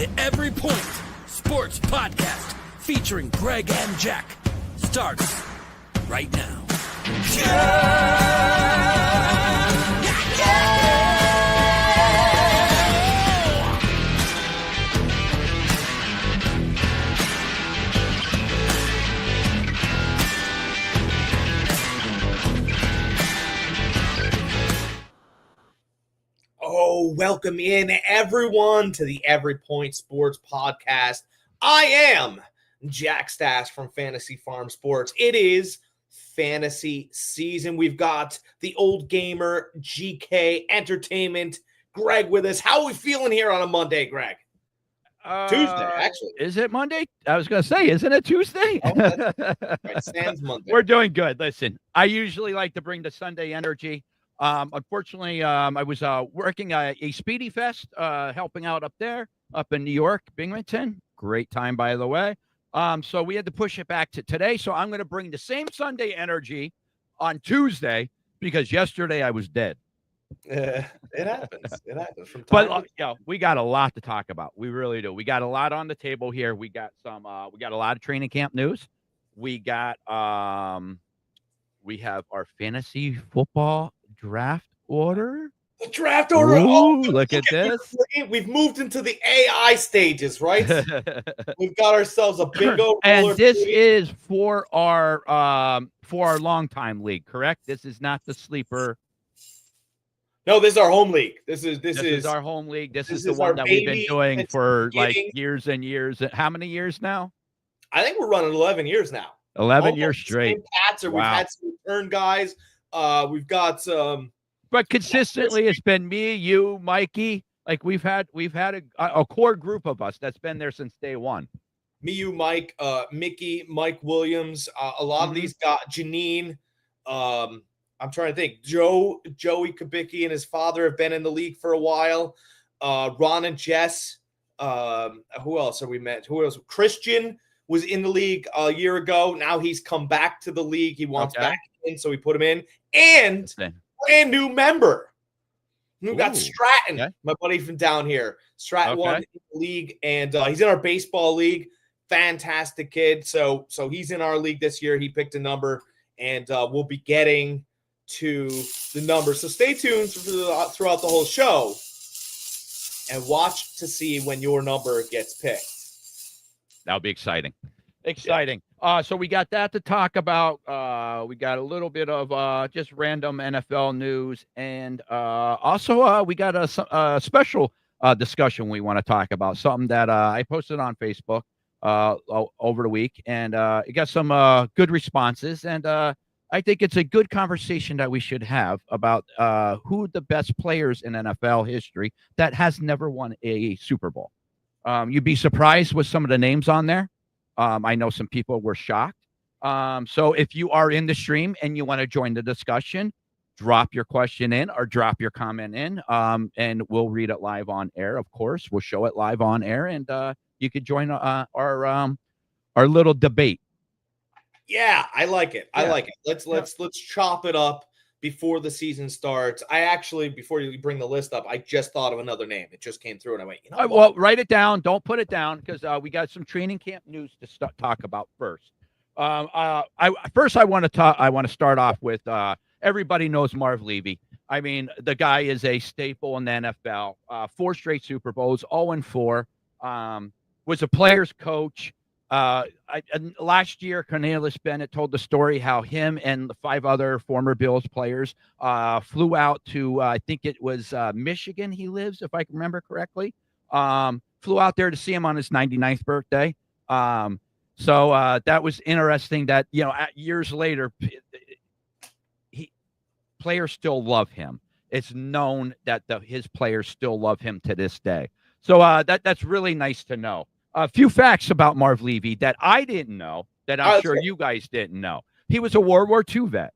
The Every Point Sports Podcast featuring Greg and Jack starts right now. Oh, welcome in everyone to the Every Point Sports Podcast. I am Jack Stash from Fantasy Farm Sports. It is fantasy season. We've got the OldGamerGK Entertainment, Greg, with us. How are we feeling here on a Monday, Greg? Tuesday, actually. Is it Monday? I was going to say, isn't it Tuesday? Oh, right, sans Monday. We're doing good. Listen, I usually like to bring the Sunday energy. Unfortunately, I was working a Speedy Fest, helping out up in New York, Binghamton. Great time, by the way. So we had to push it back to today. So I'm going to bring the same Sunday energy on Tuesday because yesterday I was dead. It happens. It happens from time to time. We got a lot to talk about. We really do. We got a lot on the table here. We got a lot of training camp news. We have our fantasy football draft order. The draft order. Ooh, look at this. We've moved into the AI stages, right? We've got ourselves a bingo. And this is for our long time league, correct? This is not the sleeper. No, this is our home league. This is our home league. This is the one that we've been doing for like years and years. How many years now? I think we're running 11 years now. 11 years straight. Wow. We've had some return guys. We've got some. But consistently, it's been me, you, Mikey. Like we've had a core group of us that's been there since day one. Me, you, Mike, Mickey, Mike Williams. A lot of these got Janine. I'm trying to think. Joey Kubicki and his father have been in the league for a while. Ron and Jess. Who else have we met? Who else? Christian was in the league a year ago. Now he's come back to the league. He wants back in, so we put him in. And brand new member. We've got Stratton, my buddy from down here. Stratton won in the league, and he's in our baseball league. Fantastic kid. So he's in our league this year. He picked a number, and we'll be getting to the number. So stay tuned throughout the whole show and watch to see when your number gets picked. That'll be exciting. So we got that to talk about. We got a little bit of just random NFL news, and also we got a special discussion we want to talk about, something that I posted on Facebook over the week, and it got some good responses, and I think it's a good conversation that we should have about who the best players in NFL history that has never won a Super Bowl. You'd be surprised with some of the names on there. I know some people were shocked. So if you are in the stream and you want to join the discussion, drop your question in or drop your comment in, and we'll read it live on air. Of course, we'll show it live on air, and you could join our little debate. Yeah, I like it. I like it. Let's chop it up before the season starts. I actually, before you bring the list up, I just thought of another name. It just came through, and I went, well, write it down. Don't put it down because we got some training camp news to talk about first. I want to start off with everybody knows Marv Levy. I mean, the guy is a staple in the NFL. 4 straight Super Bowls, 0-4. Was a player's coach. Last year, Cornelius Bennett told the story how him and the 5 other former Bills players flew out to, I think it was Michigan he lives, if I can remember correctly. Flew out there to see him on his 99th birthday. So that was interesting that, years later, players still love him. It's known that his players still love him to this day. So that's really nice to know. A few facts about Marv Levy that I didn't know, that I'm sure you guys didn't know. He was a World War II vet.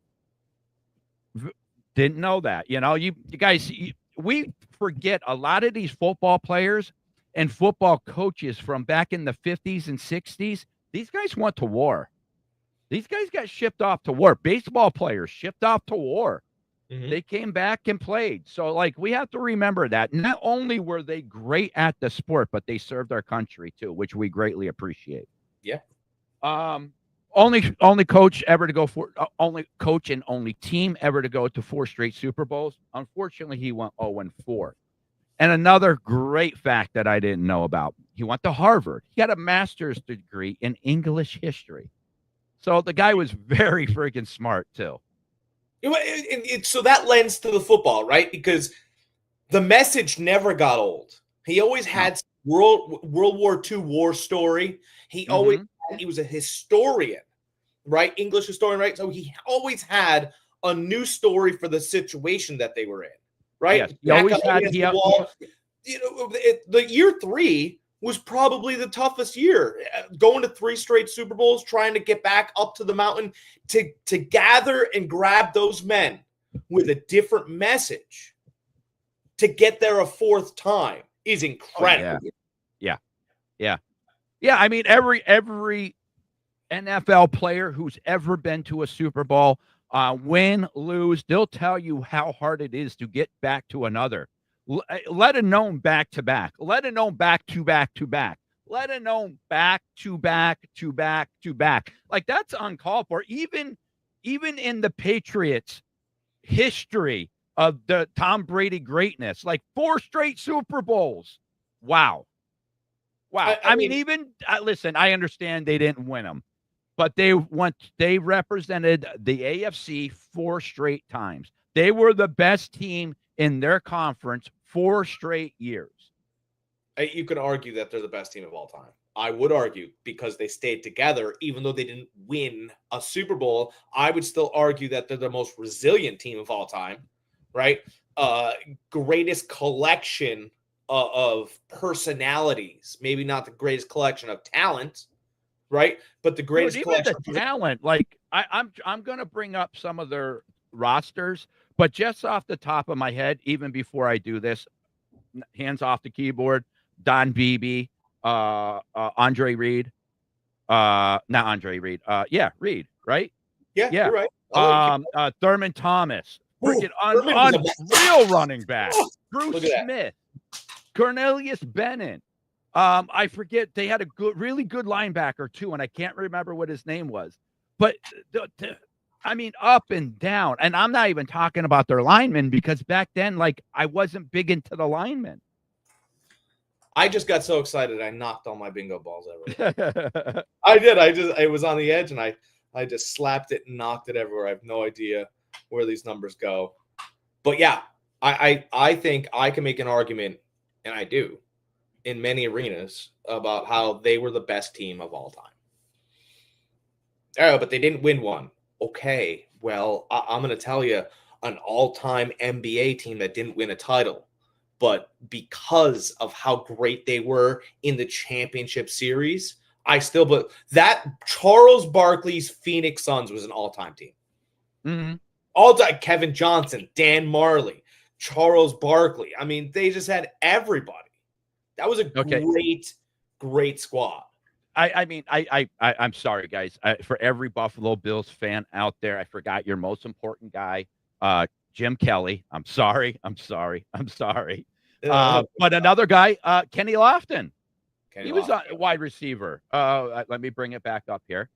Didn't know that. You guys, we forget a lot of these football players and football coaches from back in the 50s and 60s. These guys went to war. These guys got shipped off to war. Baseball players shipped off to war. They came back and played. So, like, we have to remember that not only were they great at the sport, but they served our country too, which we greatly appreciate. Yeah. Only coach ever to go for only coach and only team ever to go to 4 straight Super Bowls. Unfortunately, he went 0-4. And another great fact that I didn't know about, he went to Harvard. He got a master's degree in English history. So the guy was very freaking smart too. So that lends to the football, right? Because the message never got old. He always had World War II war story. He was a historian, right? English historian, right? So he always had a new story for the situation that they were in, right? Yes, he always had. The year 3 was probably the toughest year. Going to 3 straight Super Bowls, trying to get back up to the mountain to gather and grab those men with a different message to get there a 4th time is incredible. Yeah. I mean, every NFL player who's ever been to a Super Bowl, win, lose, they'll tell you how hard it is to get back to another. Let alone back to back. Let alone back to back to back. Let alone back to back to back to back. Like, that's uncalled for. Even in the Patriots' history of the Tom Brady greatness, like 4 straight Super Bowls. Wow. I mean, even listen, I understand they didn't win them, but they represented the AFC 4 straight times. They were the best team in their conference 4 straight years. You could argue that they're the best team of all time. I would argue, because they stayed together, even though they didn't win a Super Bowl, I would still argue that they're the most resilient team of all time, right? Greatest collection of personalities, maybe not the greatest collection of talent, right? But the greatest collection of talent. Like, I'm going to bring up some of their rosters, but just off the top of my head, even before I do this, hands off the keyboard, Don Beebe, Andre Reed, not Andre Reed. Reed, right? Yeah, you're right. Thurman Thomas, freaking unreal running back. Bruce Smith, Cornelius Bennett. I forget, they had a really good linebacker too, and I can't remember what his name was. But I mean, up and down. And I'm not even talking about their linemen, because back then, like, I wasn't big into the linemen. I just got so excited I knocked all my bingo balls everywhere. I did. It was on the edge, and I just slapped it and knocked it everywhere. I have no idea where these numbers go. But yeah, I think I can make an argument, and I do, in many arenas, about how they were the best team of all time. Oh, but they didn't win one. Okay, well, I'm going to tell you an all-time NBA team that didn't win a title, but because of how great they were in the championship series, I still believe that Charles Barkley's Phoenix Suns was an all-time team. Mm-hmm. All-time. Kevin Johnson, Dan Marley, Charles Barkley. I mean, they just had everybody. That was a great squad. I'm sorry, guys. For every Buffalo Bills fan out there, I forgot your most important guy, Jim Kelly. I'm sorry. But another guy, Kenny Lofton. He was a wide receiver. Let me bring it back up here.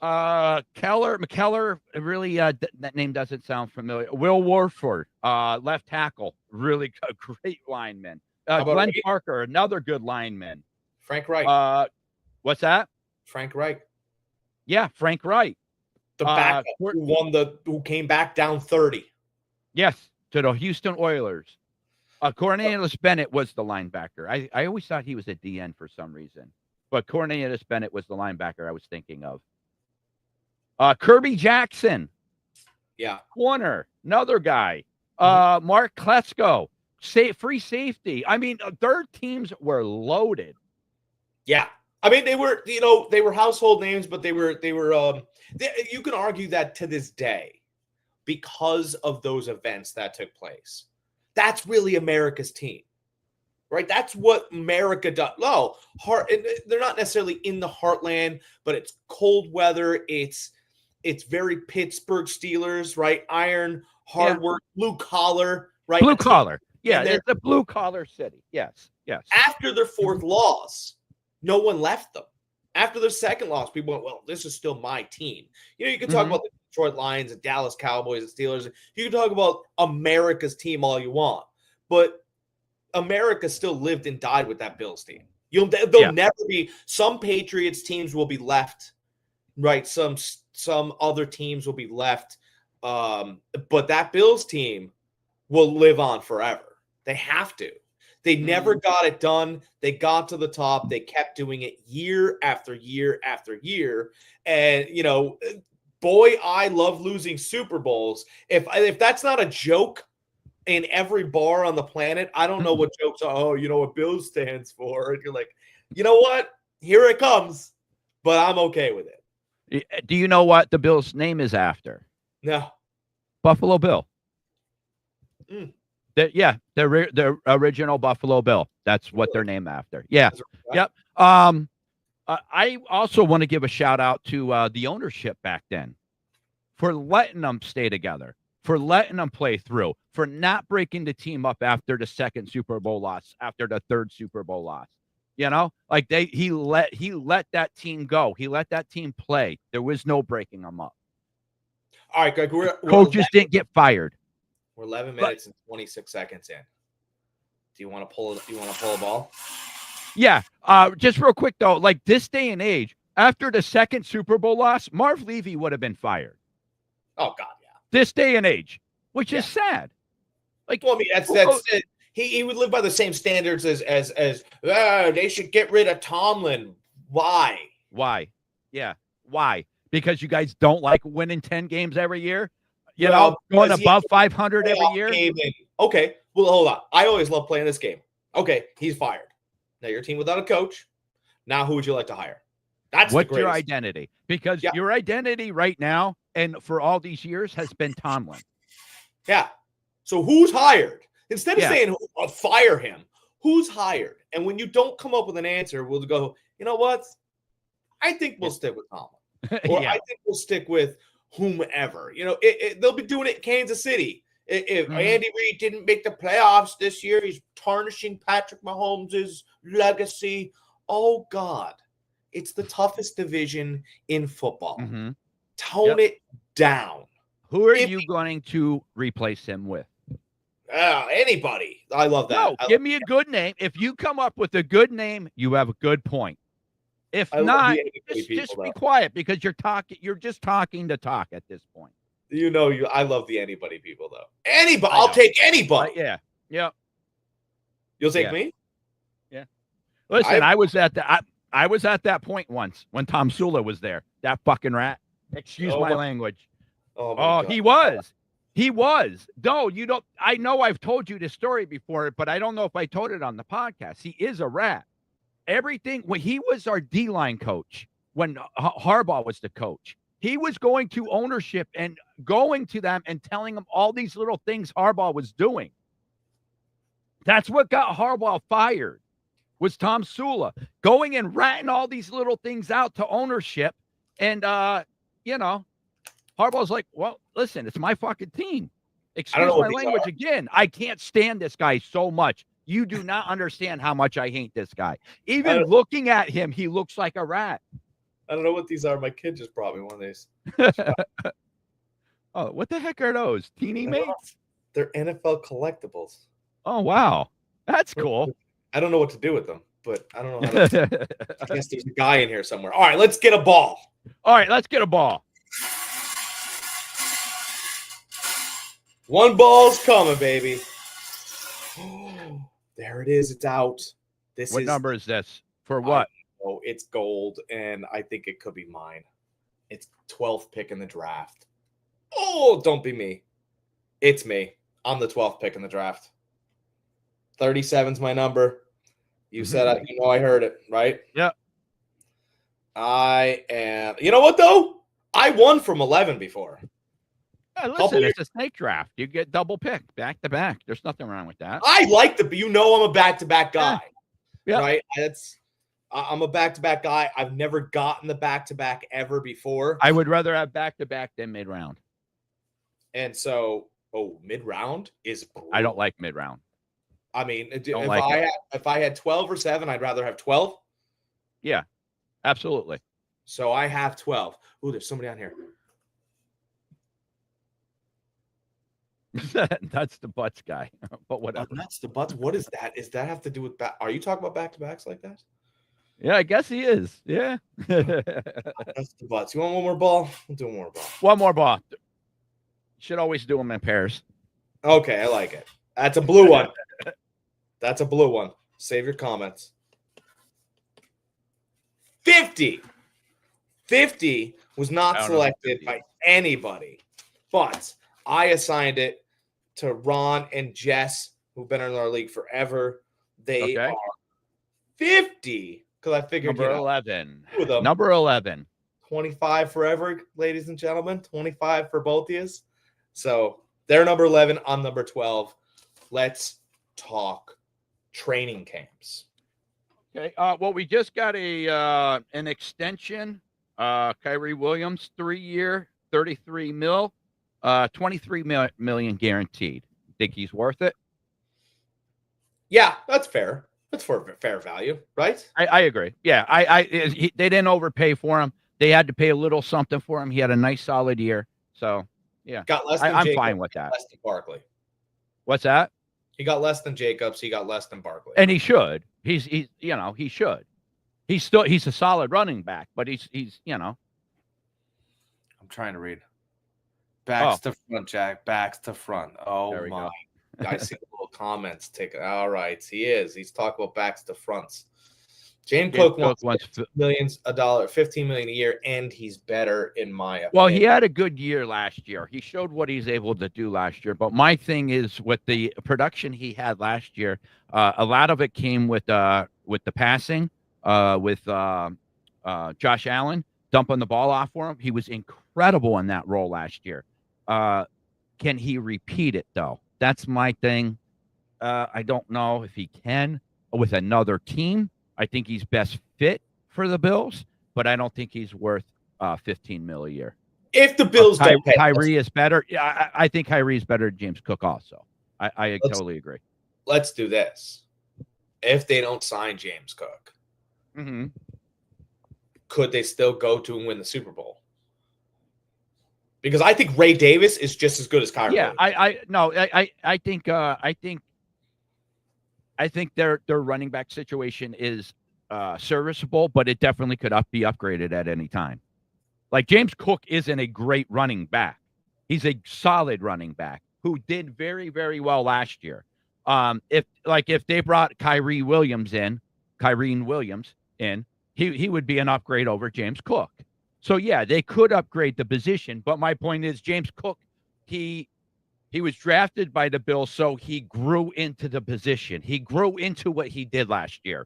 McKellar, really, that name doesn't sound familiar. Will Warford, left tackle, really great lineman. Glenn Parker, another good lineman. Frank Wright. What's that? Frank Wright. Yeah, Frank Wright. The backup who came back down 30. Yes, to the Houston Oilers. Cornelius Bennett was the linebacker. I always thought he was a DN for some reason, but Cornelius Bennett was the linebacker I was thinking of. Kirby Jackson. Yeah. Corner, another guy. Mark Klesko, free safety. I mean, their teams were loaded. Yeah. I mean, they were household names, but they were you can argue that to this day, because of those events that took place, that's really America's team, right? That's what America does. No, they're not necessarily in the heartland, but it's cold weather. It's it's very Pittsburgh Steelers, right? Iron, hard work, blue collar, right? Blue collar. Yeah, And it's a blue collar city. Yes. after their fourth loss, no one left them. After their second loss, people went, well, this is still my team. You can talk about the Detroit Lions and Dallas Cowboys and Steelers. You can talk about America's team all you want, but America still lived and died with that Bills team. There'll never be – some Patriots teams will be left, right? Some other teams will be left. But that Bills team will live on forever. They have to. They never got it done. They got to the top. They kept doing it year after year after year. And, boy, I love losing Super Bowls. If that's not a joke in every bar on the planet, I don't know what jokes are. Oh, what Bills stands for. And you're like, you know what? Here it comes. But I'm okay with it. Do you know what the Bills' name is after? No. Buffalo Bill. The original Buffalo Bill. That's what they're named after. Yeah. Yep. I also want to give a shout out to the ownership back then for letting them stay together, for letting them play through, for not breaking the team up after the second Super Bowl loss, after the third Super Bowl loss. Like he let that team go. He let that team play. There was no breaking them up. All right, Greg. Coaches didn't get fired. We're 11 minutes and 26 seconds in. Do you want to pull a ball? Yeah. Just real quick though, like this day and age, after the second Super Bowl loss, Marv Levy would have been fired. Oh God, yeah. This day and age, which is sad. Like, well, I mean, that's it. He would live by the same standards as they should get rid of Tomlin. Why? Yeah. Why? Because you guys don't like winning 10 games every year? Going above 500 every year? Okay, well, hold on. I always love playing this game. Okay, he's fired. Now you're a team without a coach. Now who would you like to hire? What's your identity? Because your identity right now and for all these years has been Tomlin. Yeah. So who's hired? Instead of saying fire him, who's hired? And when you don't come up with an answer, we'll go, you know what? I think we'll stick with Tomlin. Or I think we'll stick with whomever. They'll be doing it in Kansas City. If Andy Reid didn't make the playoffs this year, he's tarnishing Patrick Mahomes' legacy. Oh, God. It's the toughest division in football. Tone it down. Who are you going to replace him with? Anybody. I love that. No, give me a good name. If you come up with a good name, you have a good point. If not, just be quiet because you're just talking to talk at this point. I love the anybody people though. Anybody, I'll take anybody. Yeah. You'll take me? Yeah. Listen, I was at that point once when Tom Sula was there. That fucking rat. Excuse my language. God. He was. He was. No, you don't. I know I've told you this story before, but I don't know if I told it on the podcast. He is a rat. Everything when he was our D-line coach, when Harbaugh was the coach, he was going to ownership and going to them and telling them all these little things Harbaugh was doing. That's what got Harbaugh fired, was Tom Sula going and ratting all these little things out to ownership. And, Harbaugh's like, well, listen, it's my fucking team. Excuse my language again. I can't stand this guy so much. You do not understand how much I hate this guy. Even looking at him, he looks like a rat. I don't know what these are. My kid just brought me one of these. Oh, what the heck are those? Teeny mates? They're NFL collectibles. Oh, wow. That's cool. I don't know what to do with them, but I don't know how to. I guess there's a guy in here somewhere. All right, let's get a ball. All right, let's get a ball. One ball's coming, baby. There it is. It's out. What number is this? For what? Oh, it's gold, and I think it could be mine. It's 12th pick in the draft. Oh, don't be me. It's me. I'm the 12th pick in the draft. 37's my number. You said I heard it, right? Yeah. I am. You know what, though? I won from 11 before. Yeah, listen, it's a snake draft. You get double pick, back to back. There's nothing wrong with that. I like I'm a back-to-back guy. Yeah. Right? I'm a back-to-back guy. I've never gotten the back-to-back ever before. I would rather have back-to-back than mid-round. And so, mid-round is brutal. I don't like mid-round. I mean, if I had 12 or 7, I'd rather have 12. Yeah, absolutely. So I have 12. Ooh, there's somebody on here. That's the butts guy, but whatever. Oh, that's the butts. What is that? Does that have to do with back? Are you talking about back-to-backs like that? Yeah, I guess he is. Yeah. That's the butts. You want one more ball? We'll do one more ball. One more ball. Should always do them in pairs. Okay, I like it. That's a blue one. That's a blue one. Save your comments. 50. 50 was not selected by anybody, but I assigned it to Ron and Jess, who've been in our league forever. They are 50 because I figured number 11. With them. Number 11. 25 forever, ladies and gentlemen. 25 for both of you. So they're number 11. I'm number 12. Let's talk training camps. Okay. Well, we just got an extension. Kyrie Williams, 3-year, $33 million, $23 million guaranteed. Think he's worth it? Yeah, that's fair. That's for fair value, right? I agree. Yeah, they didn't overpay for him. They had to pay a little something for him. He had a nice, solid year. So, yeah, got less than I'm Jacobs, fine with that. Less than Barkley. What's that? He got less than Jacobs. He got less than Barkley. And he should. He should. He's a solid running back, but he's I'm trying to read. Backs to front, Jack. Backs to front. Oh my. I see the little comments ticking. All right, he is. He's talking about backs to fronts. James Cook wants $15 million a year, and he's better in my opinion. Well, he had a good year last year. He showed what he's able to do last year. But my thing is with the production he had last year, a lot of it came with the passing, with Josh Allen dumping the ball off for him. He was incredible in that role last year. Can he repeat it though? That's my thing. I don't know if he can with another team. I think he's best fit for the Bills, but I don't think he's worth $15 million a year. If the Bills don't pay, Kyrie is better. Yeah, I think Kyrie is better than James Cook also. I totally agree. Let's do this. If they don't sign James Cook, could they still go to and win the Super Bowl? Because I think Ray Davis is just as good as Kyrie. Yeah, I think their running back situation is serviceable, but it definitely could be upgraded at any time. Like James Cook isn't a great running back. He's a solid running back who did very, very well last year. If they brought Kyrie Williams in, he would be an upgrade over James Cook. So yeah, they could upgrade the position, but my point is James Cook, he was drafted by the Bills, so he grew into the position. He grew into what he did last year.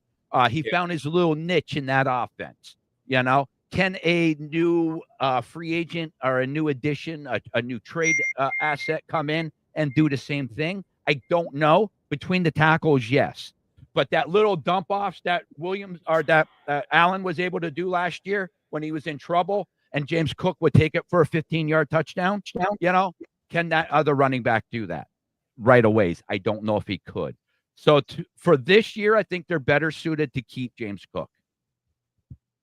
He found his little niche in that offense. You know, can a new free agent or a new addition, a new trade asset come in and do the same thing? I don't know. Between the tackles, yes. But that little dump offs that Williams or that Allen was able to do last year when he was in trouble, and James Cook would take it for a 15-yard touchdown, you know, can that other running back do that right away? I don't know if he could. So for this year, I think they're better suited to keep James Cook.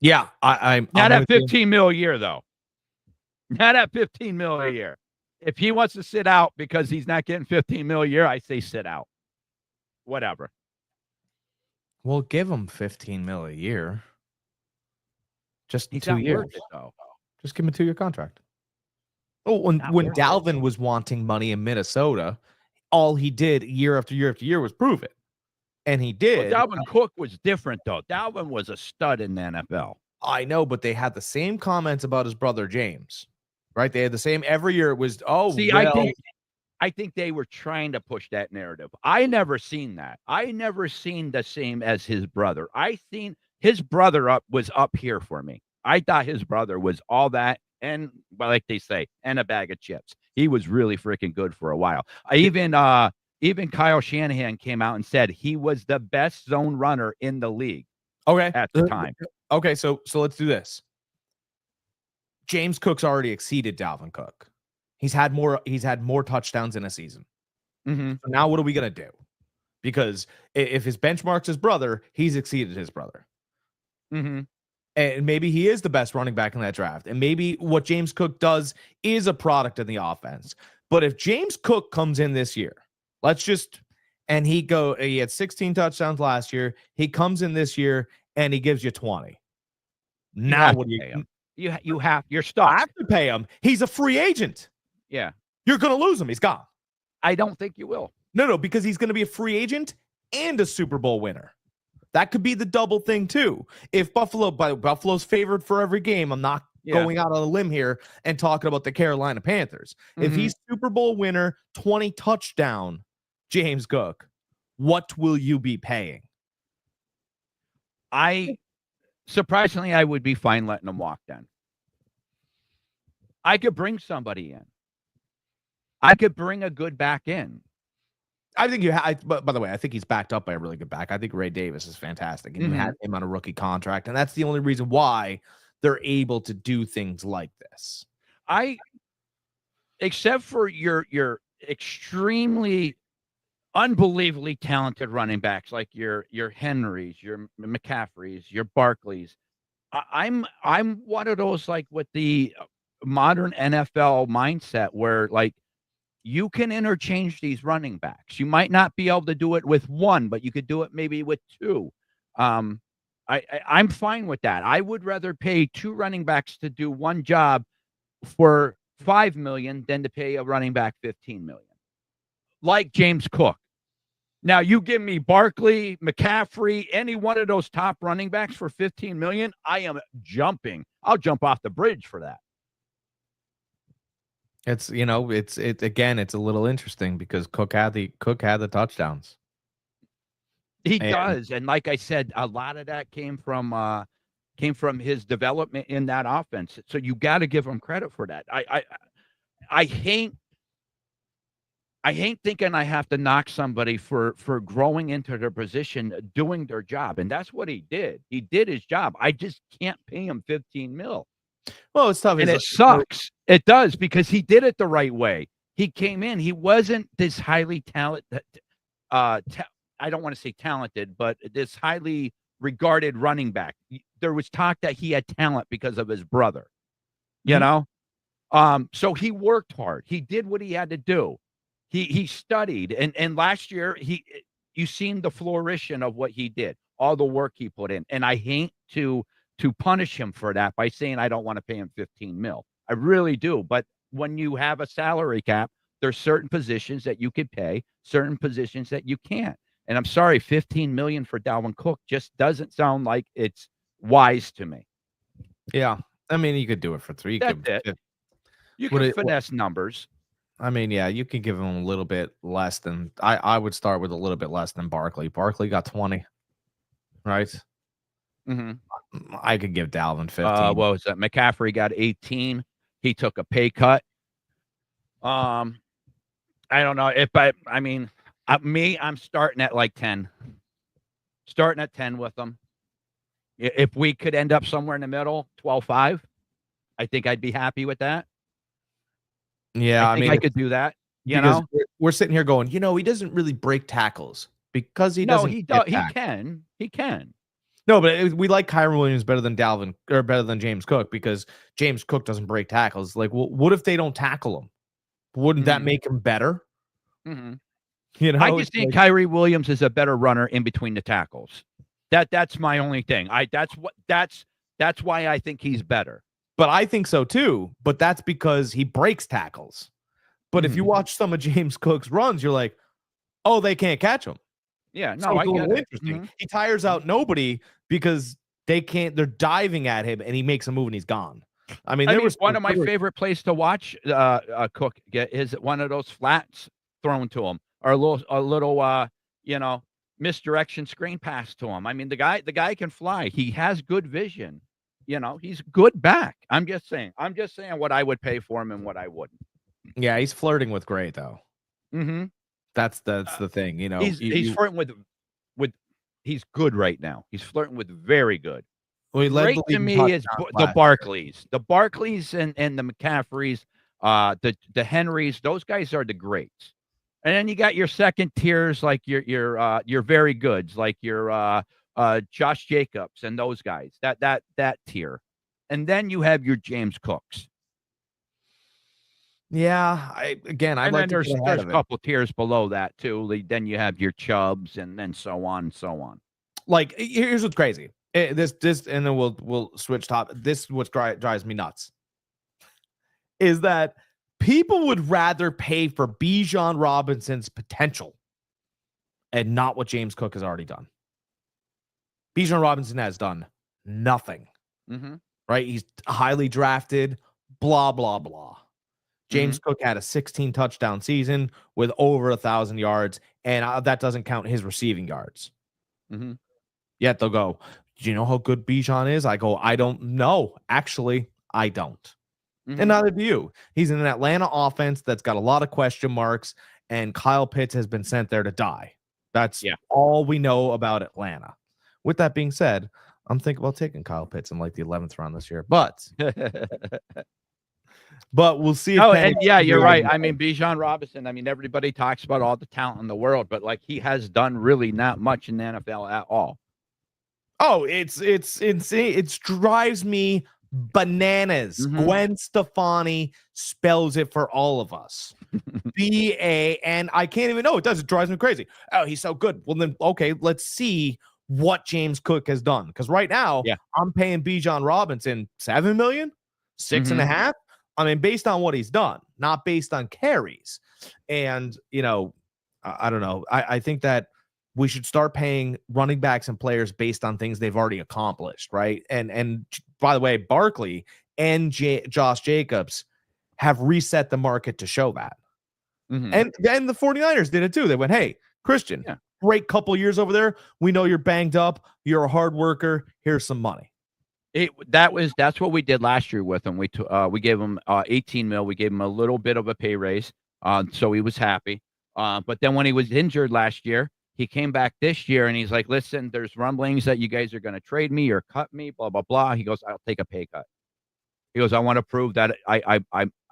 Yeah, I'm not at $15 million a year, though. Not at $15 million a year. If he wants to sit out because he's not getting $15 million a year, I say sit out. Whatever. We'll give him $15 million a year. Just he's 2 years. It, though. Just give him a 2-year contract. Oh, when Dalvin was wanting money in Minnesota, all he did year after year after year was prove it. And he did. Well, Dalvin Cook was different, though. Dalvin was a stud in the NFL. I know, but they had the same comments about his brother James, right? They had the same every year. It was, I think they were trying to push that narrative. I never seen that. I never seen the same as his brother. I seen his brother was up here for me. I thought his brother was all that, and like they say, and a bag of chips. He was really freaking good for a while. Even Kyle Shanahan came out and said he was the best zone runner in the league. Okay. at the time. Okay, so let's do this. James Cook's already exceeded Dalvin Cook. He's had more touchdowns in a season. Mm-hmm. So now what are we gonna do? Because if his benchmark's his brother, he's exceeded his brother. Mm-hmm. And maybe he is the best running back in that draft. And maybe what James Cook does is a product of the offense. But if James Cook comes in this year, he had 16 touchdowns last year. He comes in this year and he gives you 20. Now what do you pay him? You're I stuck. have to pay him. He's a free agent. Yeah. You're going to lose him. He's gone. I don't think you will. No, because he's going to be a free agent and a Super Bowl winner. That could be the double thing too. If Buffalo's favored for every game, I'm not going out on a limb here and talking about the Carolina Panthers. Mm-hmm. If he's Super Bowl winner, 20 touchdown, James Cook, what will you be paying? Surprisingly, I would be fine letting him walk then. I could bring somebody in. I could bring a good back in. I think by the way, I think he's backed up by a really good back. I think Ray Davis is fantastic, and you had him on a rookie contract, and that's the only reason why they're able to do things like this. Except for your extremely, unbelievably talented running backs like your Henrys, your McCaffreys, your Barkleys. I'm one of those like with the modern NFL mindset where like you can interchange these running backs. You might not be able to do it with one, but you could do it maybe with two. I'm fine with that. I would rather pay two running backs to do one job for $5 million than to pay a running back $15 million. Like James Cook. Now you give me Barkley, McCaffrey, any one of those top running backs for $15 million, I am jumping. I'll jump off the bridge for that. It's again, it's a little interesting because Cook had the touchdowns. He does, and like I said, a lot of that came from his development in that offense. So you got to give him credit for that. I hate thinking I have to knock somebody for growing into their position, doing their job, and that's what he did. He did his job. I just can't pay him $15 million. Well, it's tough, and it sucks. It does because he did it the right way. He came in. He wasn't this highly talented. I don't want to say talented, but this highly regarded running back. There was talk that he had talent because of his brother. You know, so he worked hard. He did what he had to do. He studied, and last year you seen the flourishing of what he did, all the work he put in, and I hate to punish him for that by saying I don't want to pay him $15 million. I really do. But when you have a salary cap, there's certain positions that you could pay, certain positions that you can't. And I'm sorry, $15 million for Dalvin Cook just doesn't sound like it's wise to me. Yeah. I mean, you could do it for $3. You could finesse numbers. I mean, yeah, you could give him a little bit less than I would start with a little bit less than Barkley. Barkley got 20, right? Mm-hmm. I could give Dalvin 15. What was that? McCaffrey got 18. He took a pay cut. I don't know if I mean, I'm starting at like 10. Starting at 10 with them. If we could end up somewhere in the middle, 12.5, I think I'd be happy with that. Yeah, I mean, I could do that. You know, we're sitting here going, he doesn't really break tackles because he doesn't. He can. No, but we like Kyren Williams better than James Cook because James Cook doesn't break tackles. Like, well, what if they don't tackle him? Wouldn't that make him better? Mm-hmm. I just think Kyrie Williams is a better runner in between the tackles. That's my only thing. That's why I think he's better. But I think so too. But that's because he breaks tackles. But if you watch some of James Cook's runs, you're like, oh, they can't catch him. Yeah, no, so I get it. Interesting. He tires out nobody because they can't. They're diving at him, and he makes a move, and he's gone. I mean, one of my favorite plays to watch Cook get is one of those flats thrown to him, or a little misdirection screen pass to him. I mean, the guy can fly. He has good vision. He's good back. I'm just saying what I would pay for him and what I wouldn't. Yeah, he's flirting with great though. Mm-hmm. That's the thing. He's flirting with he's good right now. He's flirting with very good. Well, he led Great the to league in me is touchdowns the last Barkleys. The Barkleys and the McCaffreys, the Henrys, those guys are the greats. And then you got your second tiers like your very goods, like your Josh Jacobs and those guys. That tier. And then you have your James Cooks. Yeah, I'd And like then to get ahead there's a of it. couple tiers below that too. Then you have your Chubbs and then so on and so on. Like, here's what's crazy. This, and then we'll switch top. This what drives me nuts is that people would rather pay for Bijan Robinson's potential and not what James Cook has already done. Bijan Robinson has done nothing. Mm-hmm. Right? He's highly drafted, blah, blah, blah. James Cook had a 16 touchdown season with over 1,000 yards, and that doesn't count his receiving yards. Mm-hmm. Yet they'll go, do you know how good Bijan is? I go, I don't know. Actually, I don't. Mm-hmm. And neither do you. He's in an Atlanta offense that's got a lot of question marks, and Kyle Pitts has been sent there to die. That's all we know about Atlanta. With that being said, I'm thinking about taking Kyle Pitts in like the 11th round this year, but we'll see. And yeah, you're right. I mean, Bijan Robinson. I mean, everybody talks about all the talent in the world, but like he has done really not much in the NFL at all. Oh, it's insane. It drives me bananas. Mm-hmm. Gwen Stefani spells it for all of us. B-A, and I can't even know. It does. It drives me crazy. Oh, he's so good. Well, then, okay, let's see what James Cook has done. Because right now, I'm paying Bijan Robinson $7 million, $6.5. I mean, based on what he's done, not based on carries. And, you know, I don't know. I think that we should start paying running backs and players based on things they've already accomplished, right? And by the way, Barkley and Josh Jacobs have reset the market to show that. And the 49ers did it too. They went, hey, Christian, great couple years over there. We know you're banged up. You're a hard worker. Here's some money. That's what we did last year with him. We gave him 18 mil. We gave him a little bit of a pay raise, so he was happy. But then when he was injured last year, he came back this year and he's like, "Listen, there's rumblings that you guys are going to trade me or cut me, blah blah blah." He goes, "I'll take a pay cut." He goes, "I want to prove that I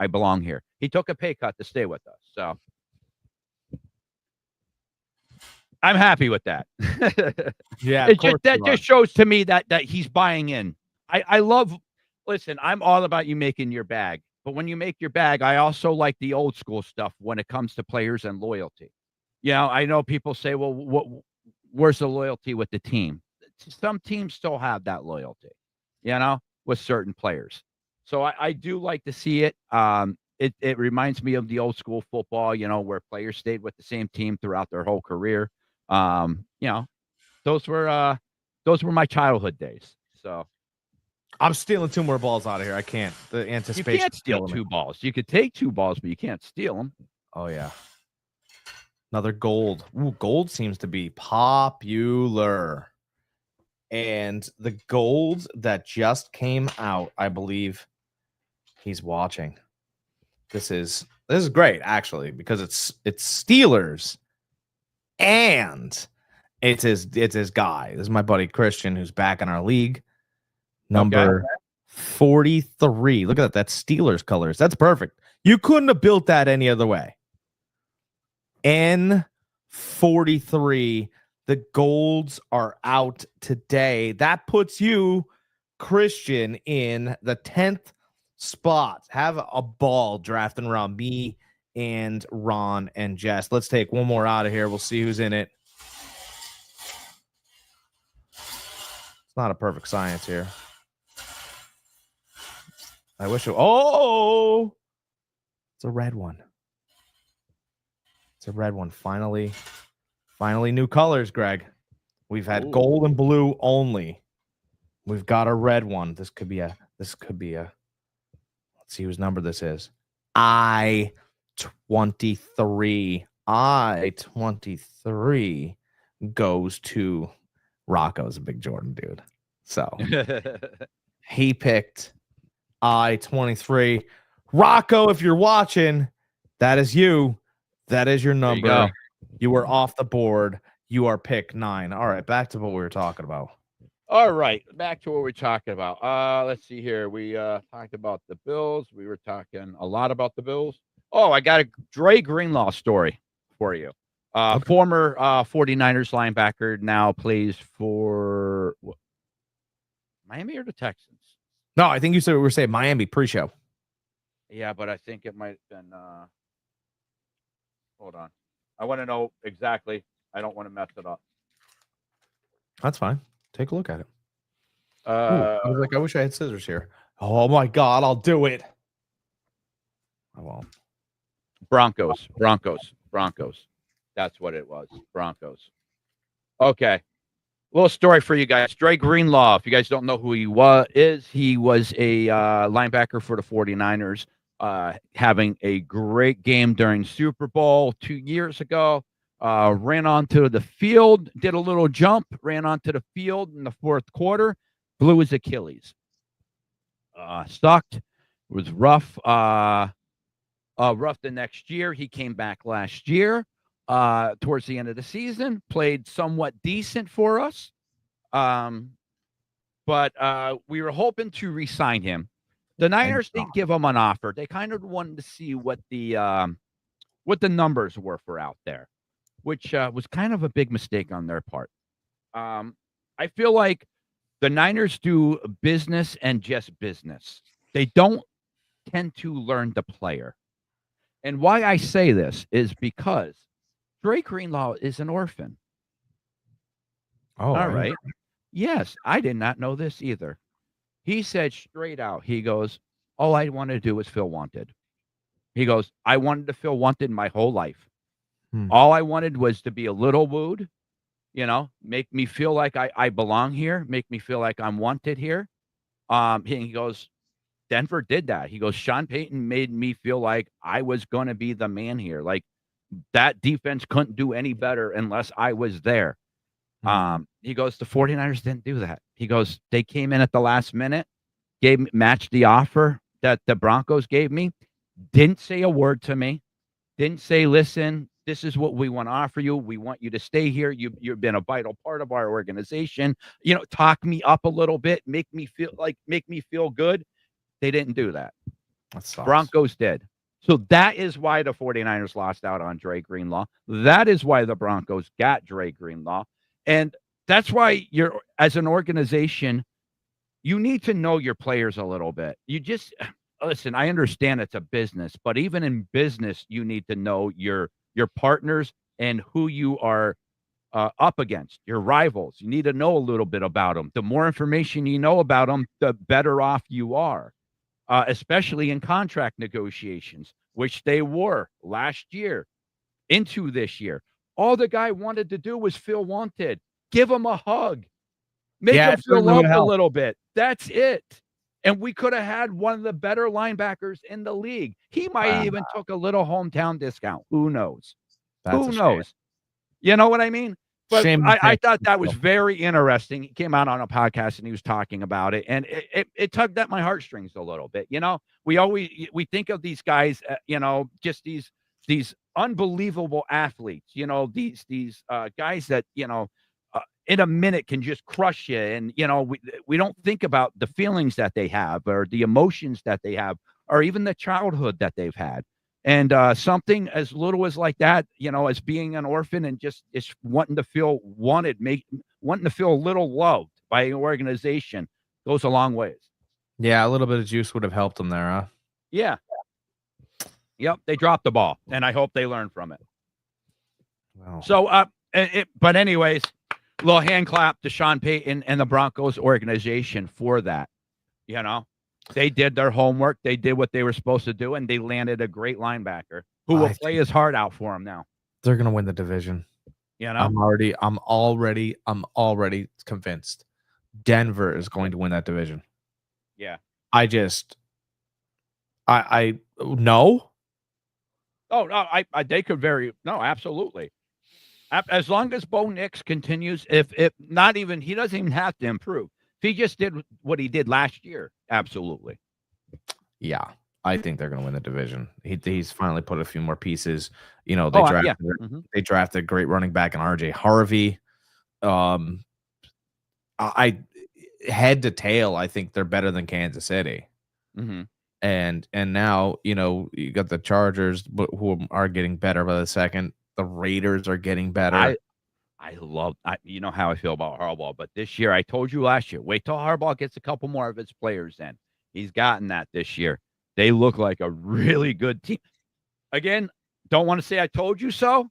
belong here." He took a pay cut to stay with us, so I'm happy with that. Yeah, that just shows to me that he's buying in. I love. Listen, I'm all about you making your bag, but when you make your bag, I also like the old school stuff when it comes to players and loyalty. You know, I know people say, "Well, where's the loyalty with the team?" Some teams still have that loyalty, you know, with certain players. So I do like to see it. It reminds me of the old school football, you know, where players stayed with the same team throughout their whole career. You know, those were my childhood days. So I'm stealing 2 more balls out of here. I can't. The anticipation. You can't steal 2 balls. You could take 2 balls, but you can't steal them. Oh yeah. Another gold. Ooh, gold seems to be popular. And the gold that just came out, I believe he's watching. This is great, actually, because it's Steelers and it's his guy. This is my buddy Christian, who's back in our league. Number 43. Look at that. That's Steelers colors. That's perfect. You couldn't have built that any other way. N43. The golds are out today. That puts you, Christian, in the 10th spot. Have a ball drafting around me and Ron and Jess. Let's take one more out of here. We'll see who's in it. It's not a perfect science here. I wish it. Oh, it's a red one. It's a red one. Finally new colors, Greg. We've had gold and blue only. We've got a red one. This could be a let's see whose number this is. I-23. I-23 goes to Rocco's a big Jordan dude. So he picked I-23. Rocco, if you're watching, that is you. That is your number. You were off the board. You are pick 9. All right, back to what we were talking about. All right, back to what we're talking about. Let's see here. We talked about the Bills. We were talking a lot about the Bills. Oh, I got a Dre Greenlaw story for you. Okay. Former 49ers linebacker, now plays for Miami or the Texans? No, I think you said we were saying Miami pre-show. Yeah, but I think it might have been hold on. I want to know exactly. I don't want to mess it up. That's fine. Take a look at it. Uh, I was like, I wish I had scissors here. Oh my God, I'll do it. I won't. Broncos. That's what it was. Broncos. Okay. Little story for you guys. Dre Greenlaw, if you guys don't know who he was a linebacker for the 49ers, having a great game during Super Bowl 2 years ago. Ran onto the field, did a little jump, ran onto the field in the fourth quarter, blew his Achilles. Sucked. It was rough. Rough the next year. He came back last year. Towards the end of the season, played somewhat decent for us. But we were hoping to re-sign him. The Niners didn't give him an offer. They kind of wanted to see what the numbers were for out there, which was kind of a big mistake on their part. I feel like the Niners do business and just business. They don't tend to learn the player. And why I say this is because Dre Greenlaw is an orphan. Oh, all right. Yes, I did not know this either. He said straight out, he goes, all I wanted to do was feel wanted. He goes, I wanted to feel wanted my whole life. All I wanted was to be a little wooed, make me feel like I belong here, make me feel like I'm wanted here. He goes, Denver did that. He goes, Sean Payton made me feel like I was going to be the man here. Like that defense couldn't do any better unless I was there. He goes, the 49ers didn't do that. He goes, they came in at the last minute, matched the offer that the Broncos gave me, didn't say a word to me, didn't say, listen, this is what we want to offer you. We want you to stay here. You've been a vital part of our organization. Talk me up a little bit, make me feel good. They didn't do that. Broncos did. So that is why the 49ers lost out on Dre Greenlaw. That is why the Broncos got Dre Greenlaw. And that's why you're, as an organization, you need to know your players a little bit. You just, listen, I understand it's a business, but even in business, you need to know your partners and who you are up against, your rivals. You need to know a little bit about them. The more information you know about them, the better off you are. Especially in contract negotiations, which they were last year into this year. All the guy wanted to do was feel wanted. Give him a hug. Make him feel loved a little bit. That's it. And we could have had one of the better linebackers in the league. He might even took a little hometown discount. Who knows? Who knows? You know what I mean? But I thought that was very interesting. He came out on a podcast and he was talking about it, and it tugged at my heartstrings a little bit. We think of these guys, just these unbelievable athletes. These guys that in a minute can just crush you, and we don't think about the feelings that they have, or the emotions that they have, or even the childhood that they've had. And something as little as like that, as being an orphan and just wanting to feel wanted, wanting to feel a little loved by an organization goes a long ways. Yeah, a little bit of juice would have helped them there, huh? Yeah. Yep, they dropped the ball, and I hope they learn from it. Wow. So, but anyways, a little hand clap to Sean Payton and the Broncos organization for that. They did their homework. They did what they were supposed to do, and they landed a great linebacker who will play his heart out for him now. They're going to win the division. I'm already convinced Denver is going to win that division. Yeah. I no. Oh, no, they could absolutely. As long as Bo Nix continues, if not even, he doesn't even have to improve. If he just did what he did last year, absolutely. Yeah. I think they're going to win the division. He's finally put a few more pieces. They drafted a great running back in RJ Harvey. I head to tail, I think they're better than Kansas City. Mm-hmm. And now, you got the Chargers, who are getting better by the second. The Raiders are getting better. You know how I feel about Harbaugh, but this year, I told you last year, wait till Harbaugh gets a couple more of his players in. He's gotten that this year. They look like a really good team. Again, don't want to say I told you so.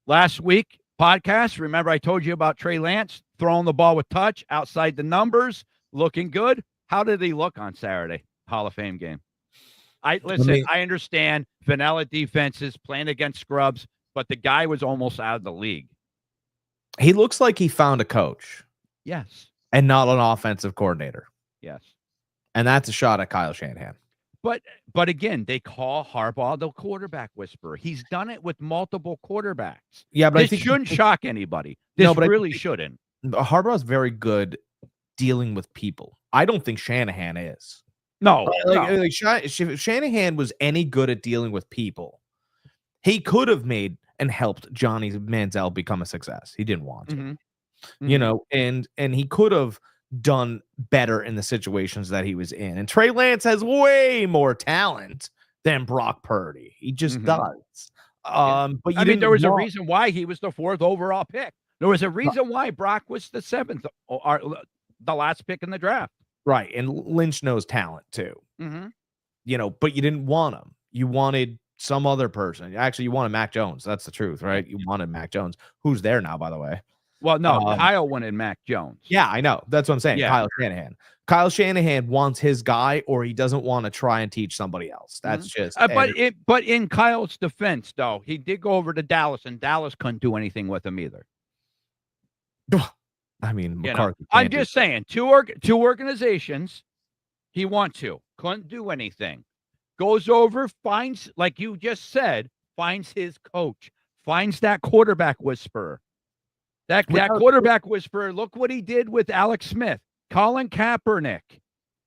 Last week, podcast, remember I told you about Trey Lance throwing the ball with touch, outside the numbers, looking good. How did he look on Saturday? Hall of Fame game. I understand vanilla defenses playing against scrubs, but the guy was almost out of the league. He looks like he found a coach. Yes. And not an offensive coordinator. Yes. And that's a shot at Kyle Shanahan. But again, they call Harbaugh the quarterback whisperer. He's done it with multiple quarterbacks. Yeah, but I think shouldn't shock anybody. This really shouldn't. Harbaugh's very good dealing with people. I don't think Shanahan is. No. If Shanahan was any good at dealing with people, he could have made and helped Johnny Manziel become a success. He didn't want to. Mm-hmm. And he could have done better in the situations that he was in. And Trey Lance has way more talent than Brock Purdy. He just does. But there was a reason why he was the 4th overall pick. There was a reason why Brock was the 7th, or the last pick in the draft. Right. And Lynch knows talent too. Mm-hmm. But you didn't want him. You wanted some other person. Actually, you wanted Mac Jones. That's the truth, right? You wanted Mac Jones, who's there now, by the way. Well, no, Kyle wanted Mac Jones. Yeah, I know. That's what I'm saying. Yeah. Kyle Shanahan wants his guy, or he doesn't want to try and teach somebody else. That's just. But in Kyle's defense, though, he did go over to Dallas, and Dallas couldn't do anything with him either. I mean, McCarthy. I'm just saying, two organizations. He couldn't do anything. Goes over, finds, like you just said, finds his coach, finds that quarterback whisperer. That quarterback whisperer, look what he did with Alex Smith, Colin Kaepernick.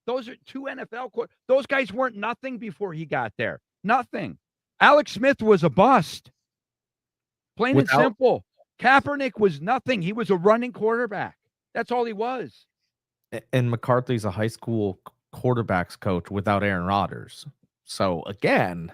Those are 2 NFL. Those guys weren't nothing before he got there. Nothing. Alex Smith was a bust. Plain and simple. Kaepernick was nothing. He was a running quarterback. That's all he was. And McCarthy's a high school quarterbacks coach without Aaron Rodgers. So again,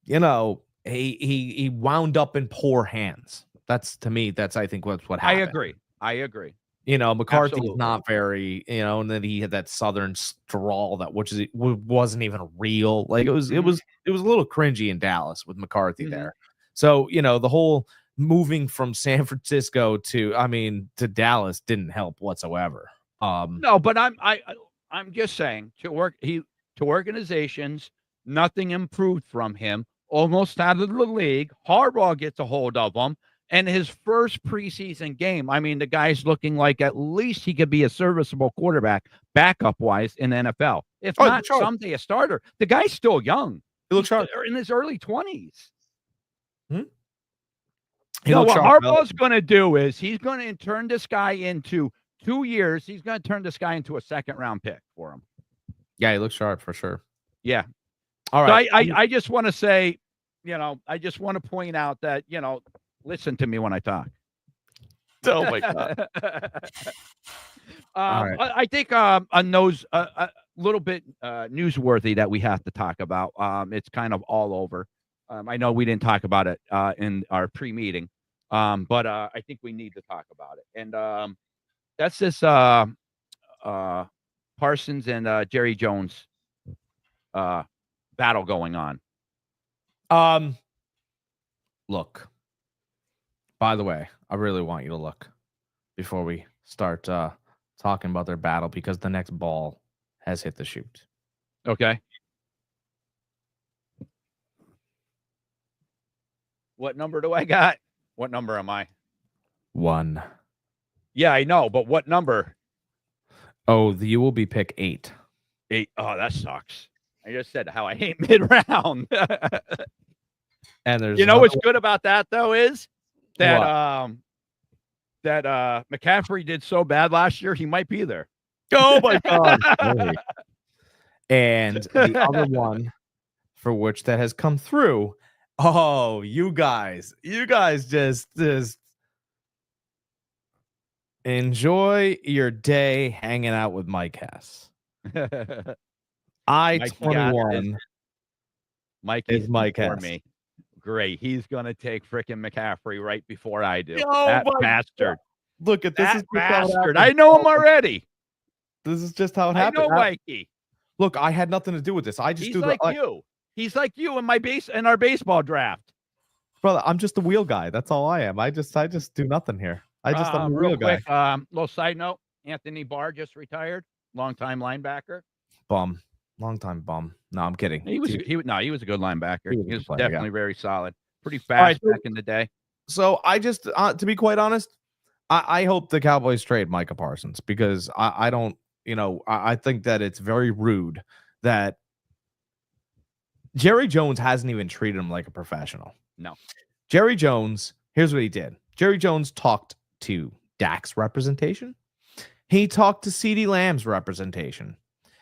he wound up in poor hands. That's, to me, I think what happened. I agree. McCarthy is not very, and then he had that Southern drawl that wasn't even real. Like it was a little cringy in Dallas with McCarthy there. So, the whole moving from San Francisco to Dallas didn't help whatsoever. No, but I'm just saying to organizations, nothing improved from him. Almost out of the league. Harbaugh gets a hold of him. And his first preseason game, the guy's looking like at least he could be a serviceable quarterback, backup-wise, in the NFL. If not, someday a starter. The guy's still young. He looks sharp. In his early 20s. Hmm? What Harbaugh's going to do is he's going to turn this guy into 2 years. He's going to turn this guy into a second-round pick for him. Yeah, he looks sharp for sure. Yeah. All right. So I just want to say, I just want to point out that, listen to me when I talk. Oh my God. Right. I think a little bit newsworthy that we have to talk about. It's kind of all over. I know we didn't talk about it in our pre-meeting, but I think we need to talk about it. And that's this Parsons and Jerry Jones battle going on. Look. By the way, I really want you to look before we start talking about their battle, because the next ball has hit the chute. Okay. What number do I got? What number am I? 1. Yeah, I know, but what number? Oh, you will be pick 8. 8. Oh, that sucks. I just said how I hate mid-round. And there's what's good about that though is that McCaffrey did so bad last year, he might be there. Oh my God. And the other one for which that has come through. Oh, you guys just enjoy your day hanging out with Mike Hess. I-21 Mikey's is Mike for Hess. me. Great. He's gonna take frickin' McCaffrey right before I do. Oh That my bastard. God. Look at this. That Is just how it bastard. happened. I know him already. This is just how it I happened. know Mikey. Look, I had nothing to do with this. I just He's do like the you. He's like you in our baseball draft. brother. I'm just the wheel guy. That's all I am. I just do nothing here. I'm the Real wheel guy. quick, little side note: Anthony Barr just retired, longtime linebacker. Bum, long time bum. No, I'm kidding. He was a good linebacker. He was He was a good player, definitely very solid, pretty right, fast back in the day. So I just, to be quite honest, I hope the Cowboys trade Micah Parsons because I don't, I think that it's very rude that Jerry Jones hasn't even treated him like a professional. No. Jerry Jones, here's what he did. Jerry Jones talked to Dak's representation. He talked to CeeDee Lamb's representation.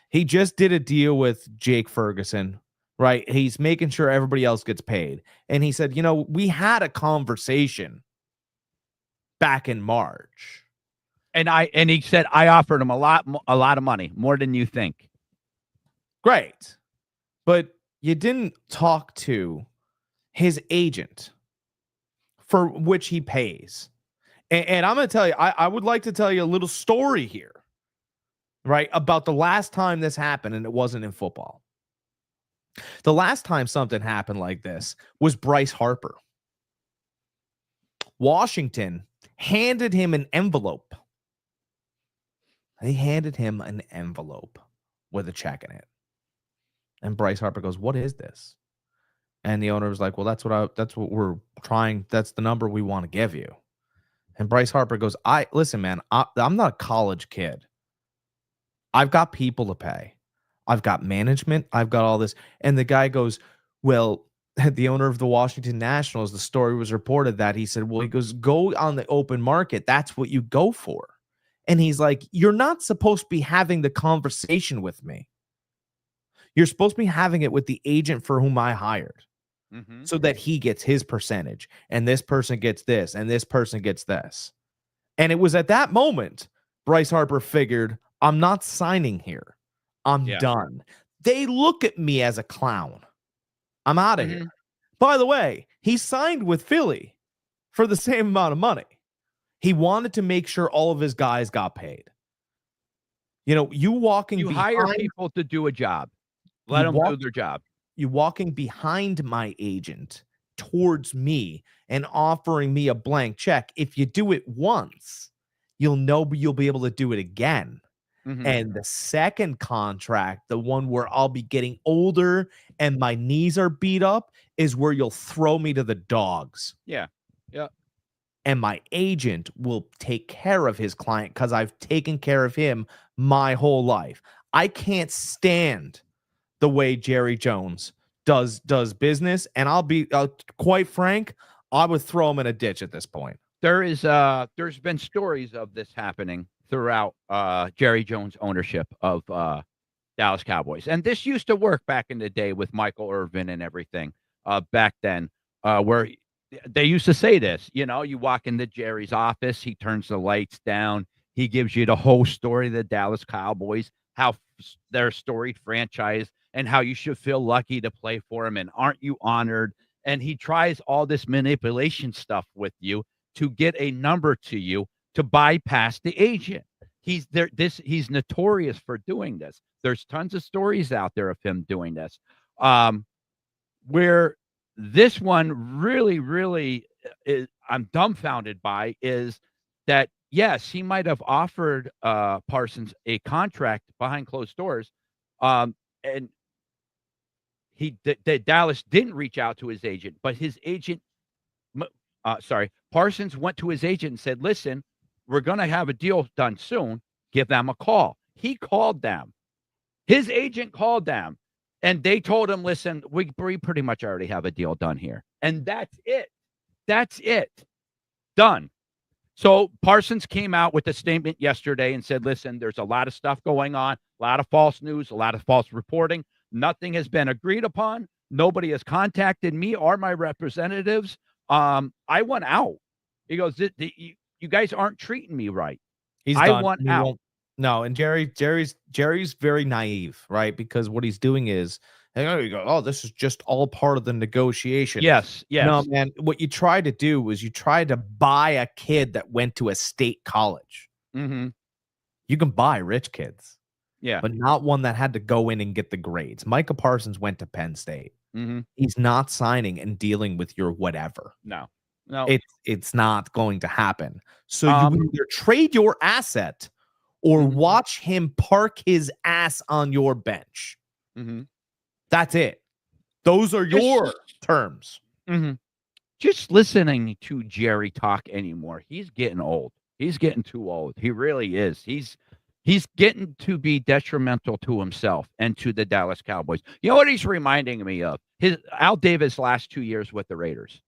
He just did a deal with Jake Ferguson, right? He's making sure everybody else gets paid. And he said, we had a conversation back in March. And he said, I offered him a lot of money, more than you think. Great. But you didn't talk to his agent for which he pays. And I'm going to tell you, I would like to tell you a little story here, right, about the last time this happened, and it wasn't in football. The last time something happened like this was Bryce Harper. Washington handed him an envelope. They handed him an envelope with a check in it. And Bryce Harper goes, "What is this?" And the owner was like, "Well, that's what we're trying. That's the number we want to give you." And Bryce Harper goes, listen, man, I'm not a college kid. I've got people to pay. I've got management. I've got all this. And the guy goes, well, the owner of the Washington Nationals, the story was reported that he said, well, he goes, go on the open market. That's what you go for. And he's like, you're not supposed to be having the conversation with me. You're supposed to be having it with the agent for whom I hired. So that he gets his percentage and this person gets this and this person gets this. And it was at that moment, Bryce Harper figured, I'm not signing here. I'm done. They look at me as a clown. I'm out of here. By the way, he signed with Philly for the same amount of money. He wanted to make sure all of his guys got paid. You hire people to do a job. Let them do their job. You walking behind my agent towards me and offering me a blank check. If you do it once, you'll know you'll be able to do it again. And the second contract, the one where I'll be getting older and my knees are beat up, is where you'll throw me to the dogs. Yeah. And my agent will take care of his client because I've taken care of him my whole life. I can't stand the way Jerry Jones does business, and I'll be quite frank, I would throw him in a ditch at this point. There's been stories of this happening throughout Jerry Jones' ownership of Dallas Cowboys, and this used to work back in the day with Michael Irvin and everything back then, where they used to say this. You walk into Jerry's office, he turns the lights down, he gives you the whole story of the Dallas Cowboys, how they're a storied franchise, and how you should feel lucky to play for him, and aren't you honored? And he tries all this manipulation stuff with you to get a number to you to bypass the agent. He's notorious for doing this. There's tons of stories out there of him doing this. Where this one really is, I'm dumbfounded by, is that yes, he might have offered Parsons a contract behind closed doors, and Dallas didn't reach out to his agent, but his agent, Parsons went to his agent and said, listen, we're going to have a deal done soon. Give them a call. He called them. His agent called them, and they told him, listen, we pretty much already have a deal done here. And that's it. Done. So Parsons came out with a statement yesterday and said, listen, there's a lot of stuff going on, a lot of false news, a lot of false reporting. Nothing has been agreed upon. Nobody has contacted me or my representatives. I want out. He goes, you guys aren't treating me right. He's I done. want He out. won't- No, and Jerry's very naive, right? Because what he's doing is, you go, oh, this is just all part of the negotiation. Yes. No, man. What you try to do was you try to buy a kid that went to a state college. Mm-hmm. You can buy rich kids, Yeah. but not one that had to go in and get the grades. Micah Parsons went to Penn State. Mm-hmm. He's not signing and dealing with your whatever. No. It's not going to happen. So Um, you either trade your asset or Mhm. watch him park his ass on your bench. Mm-hmm. That's it. Those are your Just- terms. Mm-hmm. Just listening to Jerry talk anymore, he's getting old. He's getting too old. He really is. He's getting to be detrimental to himself and to the Dallas Cowboys. You know what he's reminding me of? His Al Davis' last 2 years with the Raiders.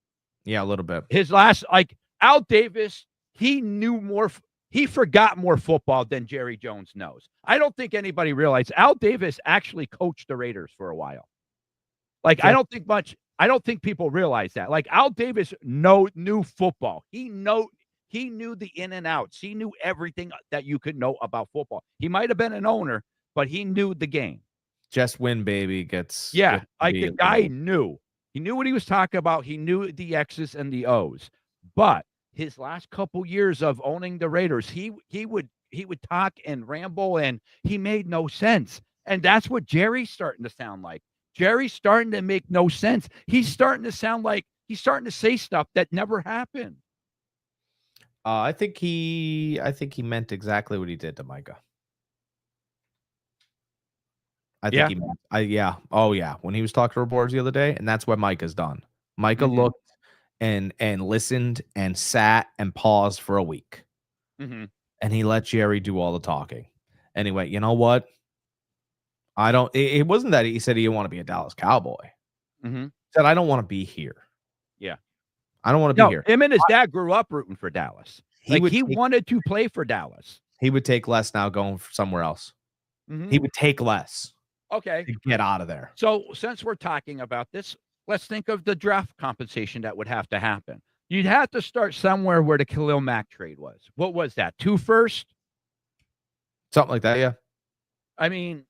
Yeah, a little bit. His last, like Al Davis, he knew more. He forgot more football than Jerry Jones knows. I don't think anybody realized Al Davis actually coached the Raiders for a while. Like, Yeah. I don't think people realize that. Like, Al Davis knew football. He knew the in and outs. He knew everything that you could know about football. He might have been an owner, but he knew the game. Just win, baby. Gets Like the guy knew. He knew what he was talking about. He knew the X's and the O's. But his last couple years of owning the Raiders, he would talk and ramble, and he made no sense. And that's what Jerry's starting to sound like. Jerry's starting to make no sense. He's starting to sound like he's starting to say stuff that never happened. I think he meant exactly what he did to Micah. I think he meant, oh yeah. When he was talking to reporters the other day, and that's what Micah's done. Micah Mhm. looked and listened and sat and paused for a week. Mm-hmm. And he let Jerry do all the talking. Anyway, you know what? It wasn't that he said he didn't want to be a Dallas Cowboy. Mm-hmm. He said, I don't want to be here. Yeah. I don't want to be here. Him and his dad grew up rooting for Dallas. He wanted to play for Dallas. He would take less now going somewhere else. Mm-hmm. He would take less Okay. to get out of there. So since we're talking about this, let's think of the draft compensation that would have to happen. You'd have to start somewhere where the Khalil Mack trade was. What was that? 2 first? Something like that, yeah. I mean,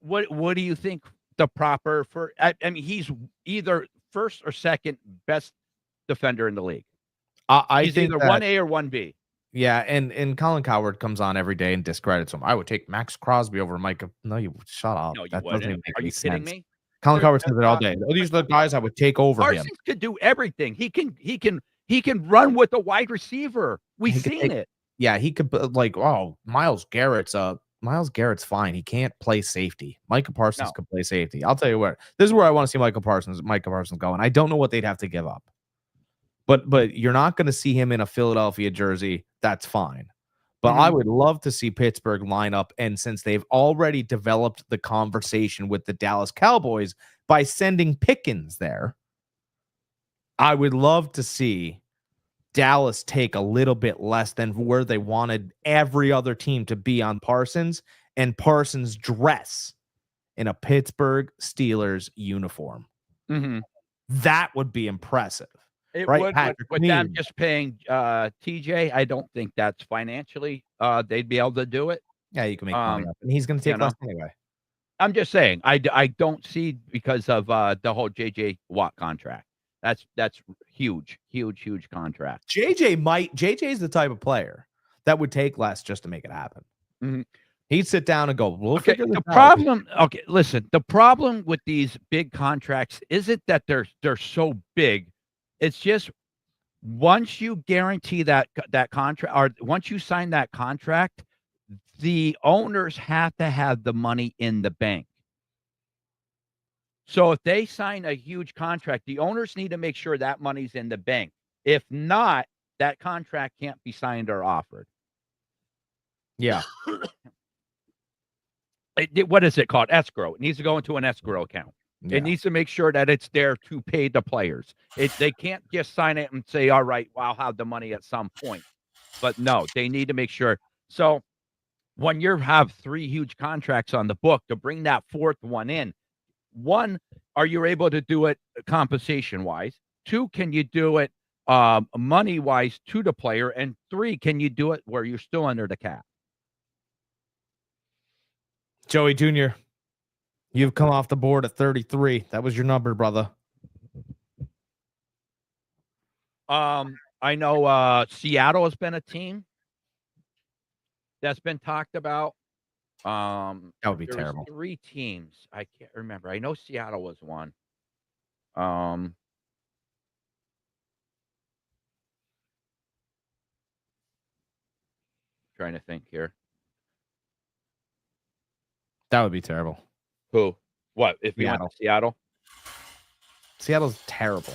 what do you think the proper for? I mean, he's either first or second best defender in the league. I He's think either that, 1A or 1B. yeah, and Colin Cowherd comes on every day and discredits him. I would take Max Crosby over Micah. No, you shut up. No, you That doesn't wouldn't. even make Are any you kidding sense. me? Colin Cowherd says it all day. Oh, these are the guys I would take over him. Parsons could do everything. He can run with a wide receiver. We've He could seen take- it. Yeah, he could Myles Garrett's fine. He can't play safety. Micah Parsons No. could play safety. I'll tell you what. This is where I want to see Micah Parsons go, and I don't know what they'd have to give up. But you're not going to see him in a Philadelphia jersey. That's fine. But I would love to see Pittsburgh line up, and since they've already developed the conversation with the Dallas Cowboys by sending Pickens there, I would love to see Dallas take a little bit less than where they wanted every other team to be on Parsons, and Parsons dress in a Pittsburgh Steelers uniform. Mm-hmm. That would be impressive. It Right, would, Patrick with them Mead. just paying TJ. I don't think that's financially they'd be able to do it. Yeah, you can make money up, and he's going to take less anyway. I'm just saying, I don't see because of the whole JJ Watt contract. That's huge contract. JJ's the type of player that would take less just to make it happen. Mhm. He'd sit down and go, we'll Okay, figure this the out. problem. Okay, listen. The problem with these big contracts isn't that they're so big. It's just once you guarantee that contract, or once you sign that contract, the owners have to have the money in the bank. So if they sign a huge contract, the owners need to make sure that money's in the bank. If not, that contract can't be signed or offered. Yeah. What is it called? Escrow. It needs to go into an escrow account. It needs to make sure that it's there to pay the players. They can't just sign it and say, all right, well, I'll have the money at some point. But no, they need to make sure. So when you have 3 huge contracts on the book, to bring that 4th one in, 1, are you able to do it compensation-wise? 2, can you do it money-wise to the player? And 3, can you do it where you're still under the cap? Joey Jr., you've come off the board at 33. That was your number, brother. I know Seattle has been a team that's been talked about. That would be terrible. 3 teams. I can't remember. I know Seattle was one. Trying to think here. That would be terrible. Who? What? If you went to Seattle? Seattle's terrible.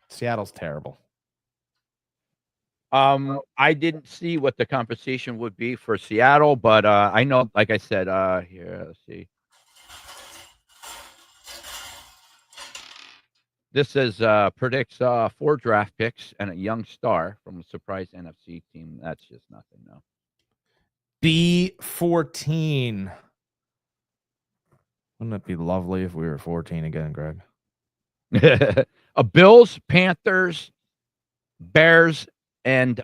Seattle's terrible. I didn't see what the compensation would be for Seattle, but I know, like I said, here, let's see. This says predicts 4 draft picks and a young star from a surprise NFC team. That's just nothing, no. B14. Wouldn't it be lovely if we were 14 again, Greg? Bills, Panthers, Bears, and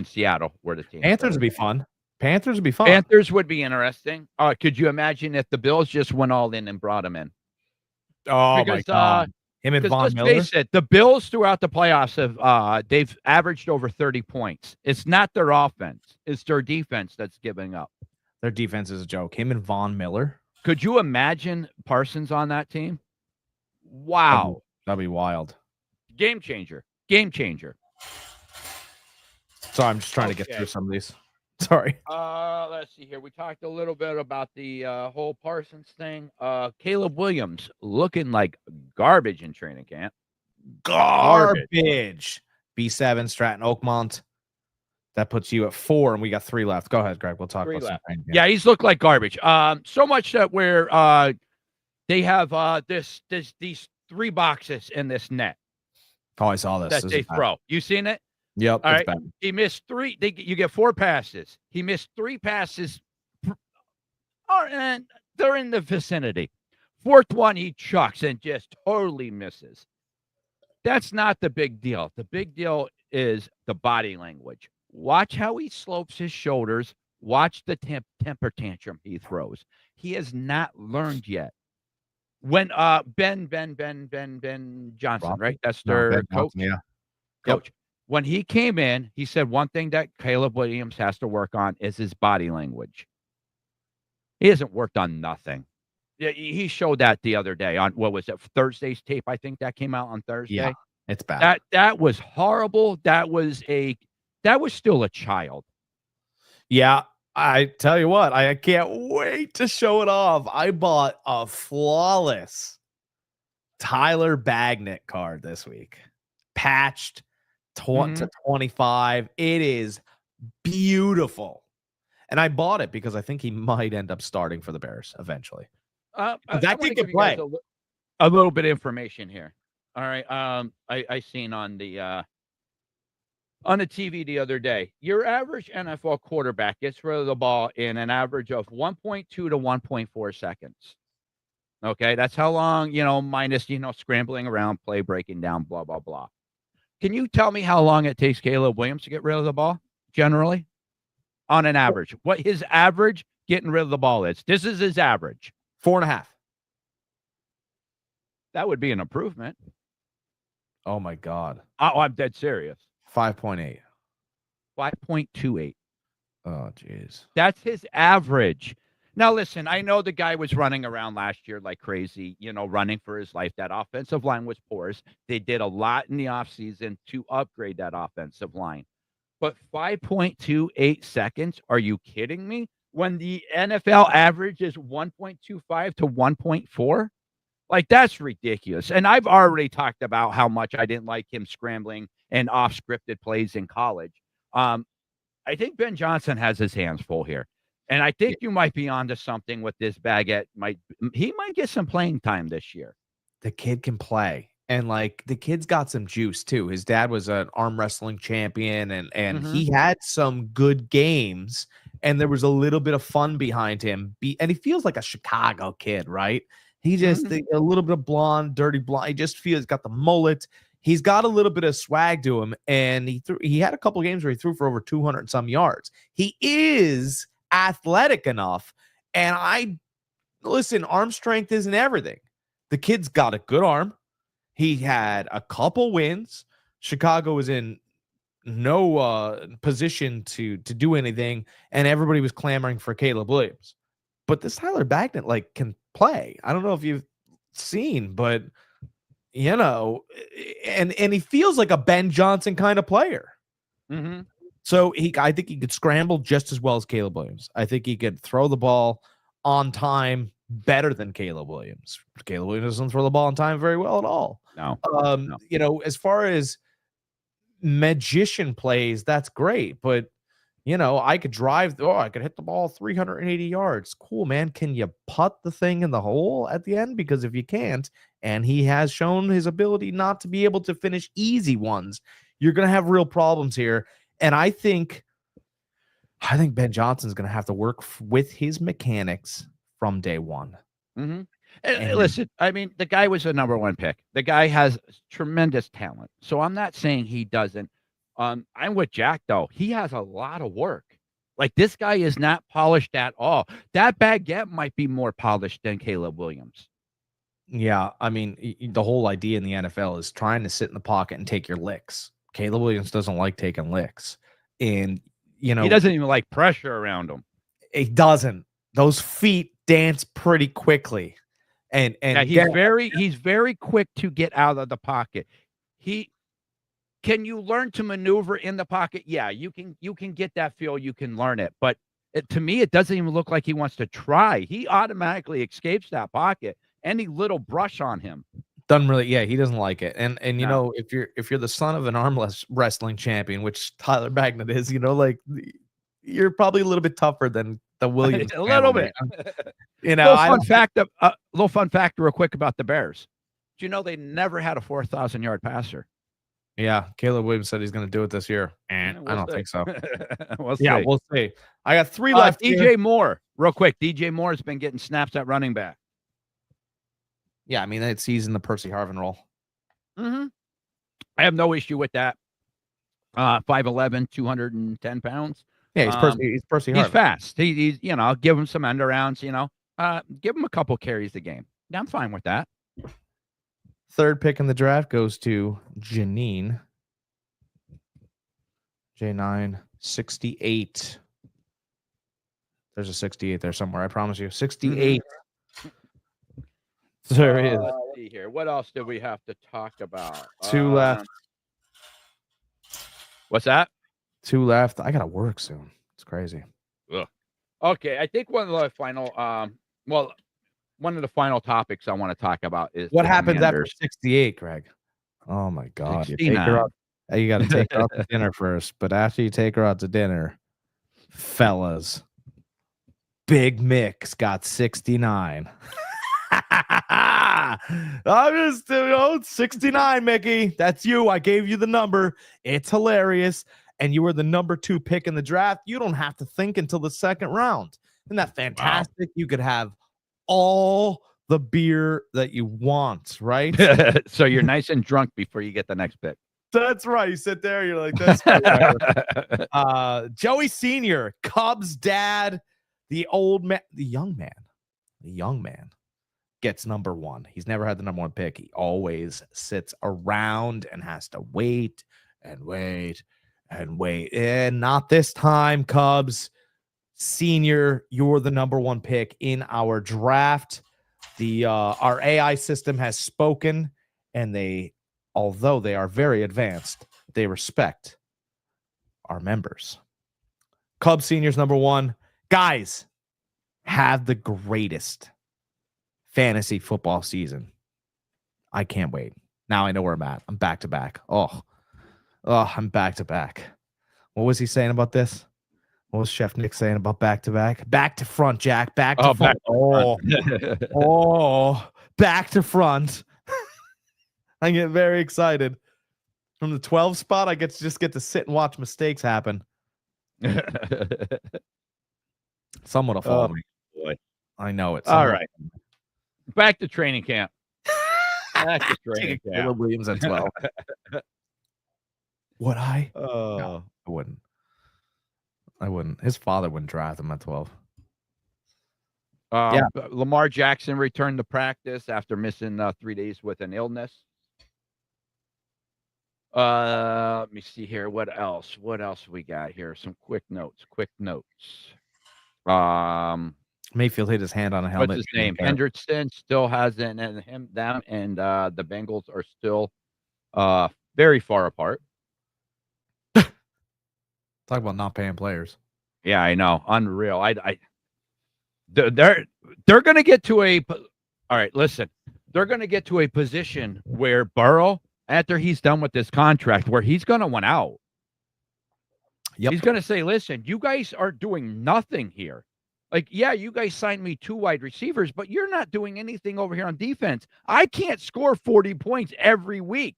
Seattle were the teams. Panthers would be fun. Panthers would be fun. Panthers would be interesting. Could you imagine if the Bills just went all in and brought him in? Oh, because, my God. Him and Von Miller? Let's face it, the Bills throughout the playoffs have they've averaged over 30 points. It's not their offense. It's their defense that's giving up. Their defense is a joke. Him and Von Miller? Could you imagine Parsons on that team? Wow. That'd be wild. Game changer. Game changer. Sorry, I'm just trying to get through some of these. Sorry. Let's see here. We talked a little bit about the whole Parsons thing. Caleb Williams looking like garbage in training camp. Garbage. B7, Stratton, Oakmont. That puts you at 4, and we got 3 left. Go ahead, Greg. We'll talk about some. Yeah, he's looked like garbage. So much that where they have these 3 boxes in this net. Oh, I saw this. That they throw. You seen it? Yep. All right. He missed 3. You get 4 passes. He missed 3 passes. And they're in the vicinity. 4th one, he chucks and just totally misses. That's not the big deal. The big deal is the body language. Watch how he slopes his shoulders. Watch the temper tantrum he throws. He has not learned yet. When Ben Johnson, right? That's their coach. Yeah. Coach. Yep. When he came in, he said one thing that Caleb Williams has to work on is his body language. He hasn't worked on nothing. He showed that the other day on, what was it, Thursday's tape? I think that came out on Thursday. Yeah, it's bad. That was horrible. That was still a child. Yeah, I tell you what, I can't wait to show it off. I bought a flawless Tyler Bagnet card this week. Patched to 25. It is beautiful. And I bought it because I think he might end up starting for the Bears eventually. That kid can play. A little bit of information here. All right. I seen on the TV the other day, your average NFL quarterback gets rid of the ball in an average of 1.2 to 1.4 seconds. Okay. That's how long, minus, scrambling around, play breaking down, blah, blah, blah. Can you tell me how long it takes Caleb Williams to get rid of the ball generally on an average? What his average getting rid of the ball is? This is his average. 4.5. That would be an improvement. Oh my God. Oh, I'm dead serious. 5.8. 5.28. Oh, geez. That's his average. Now, listen, I know the guy was running around last year like crazy, running for his life. That offensive line was porous. They did a lot in the offseason to upgrade that offensive line. But 5.28 seconds, are you kidding me? When the NFL average is 1.25 to 1.4? Like, that's ridiculous. And I've already talked about how much I didn't like him scrambling and off scripted plays in college. I think Ben Johnson has his hands full here. And I think you might be onto something with this Baguette. He might get some playing time this year. The kid can play. And like the kid's got some juice too. His dad was an arm wrestling champion and he had some good games and there was a little bit of fun behind him. And he feels like a Chicago kid, right? He just a little bit of blonde, dirty blonde. He just feels got the mullet. He's got a little bit of swag to him, and he had a couple games where he threw for over 200 and some yards. He is athletic enough, and listen, arm strength isn't everything. The kid's got a good arm. He had a couple wins. Chicago was in no position to do anything, and everybody was clamoring for Caleb Williams. But this Tyler Bagnett like can play. I don't know if you've seen, but you know, and he feels like a Ben Johnson kind of player. So I think he could scramble just as well as Caleb Williams. I think he could throw the ball on time better than Caleb Williams. Caleb Williams doesn't throw the ball on time very well at all. No. You know, as far as magician plays, that's great, but you know, I could I could hit the ball 380 yards. Cool, man. Can you putt the thing in the hole at the end? Because if you can't, and he has shown his ability not to be able to finish easy ones, you're going to have real problems here. And I think Ben Johnson's going to have to work with his mechanics from day one. And listen, I mean, the guy was a number 1 pick. The guy has tremendous talent. So I'm not saying he doesn't. I'm with Jack, though. He has a lot of work. Like, this guy is not polished at all. That Baguette might be more polished than Caleb Williams. Yeah, I mean, the whole idea in the NFL is trying to sit in the pocket and take your licks. Caleb Williams doesn't like taking licks. And, you know, he doesn't even like pressure around him. He doesn't. Those feet dance pretty quickly. And yeah, he's very quick to get out of the pocket. Can you learn to maneuver in the pocket? Yeah, you can get that feel. You can learn it. But to me, it doesn't even look like he wants to try. He automatically escapes that pocket. Any little brush on him. Doesn't really, yeah, he doesn't like it. And you know, if you're the son of an armless wrestling champion, which Tyler Bagnett is, you know, like you're probably a little bit tougher than the Williams. A little bit. You know, little fun fact real quick about the Bears. Do you know they never had a 4,000-yard passer? Yeah, Caleb Williams said he's going to do it this year. I don't think so. We'll see. I got 3 left. DJ Moore, real quick. DJ Moore has been getting snaps at running back. Yeah, I mean, it's he's in the Percy Harvin role. I have no issue with that. 5'11", 210 pounds. Yeah, he's Percy Harvin. He's fast. He's you know, give him some end arounds, you know. Give him a couple carries a game. I'm fine with that. 3rd pick in the draft goes to Janine. J9, 68. There's a 68 there somewhere, I promise you. 68. There it is. Let's see here. What else did we have to talk about? 2 left. What's that? 2 left. I gotta work soon. It's crazy. Ugh. Okay, I think one of the final topics I want to talk about is what happens after 68, Greg. Oh my God! You got to take her out to dinner first, but after you take her out to dinner, fellas, Big Mick's got 69. I'm just 69, Mickey. That's you. I gave you the number. It's hilarious. And you were the number 2 pick in the draft. You don't have to think until the 2nd round. Isn't that fantastic? Wow. You could have all the beer that you want, right? So you're nice and drunk before you get the next pick. That's right. You sit there, you're like, that's Joey Sr., Cubs dad, the young man gets number 1. He's never had the number 1 pick. He always sits around and has to wait and wait and wait. And not this time, Cubs Senior. You're the number 1 pick in our draft. Our AI system has spoken, and although they are very advanced, they respect our members. Cubs Senior's number 1. Guys, have the greatest fantasy football season. I can't wait. Now I know where I'm at. I'm back to back. Oh, I'm back to back. What was he saying about this? What was Chef Nick saying about back to back? Back to front, Jack. Back to front. Back to front. I get very excited. From the 12 spot, I get to sit and watch mistakes happen. Someone will follow me. Boy. I know it. All right. Back to training camp. Back to training camp. Caleb Williams at 12. Would I? Oh. No, I wouldn't. His father wouldn't draft him at 12. Yeah. Lamar Jackson returned to practice after missing 3 days with an illness. Let me see here. What else we got here? Some quick notes. Mayfield hit his hand on a helmet. What's his name? Hendrickson still hasn't, and them and the Bengals are still very far apart. Talk about not paying players. Yeah, I know. Unreal. They're going to get to a. All right, listen. They're going to get to a position where Burrow, after he's done with this contract, where he's going to want out. Yep. He's going to say, listen, you guys are doing nothing here. Like, yeah, you guys signed me 2 wide receivers, but you're not doing anything over here on defense. I can't score 40 points every week.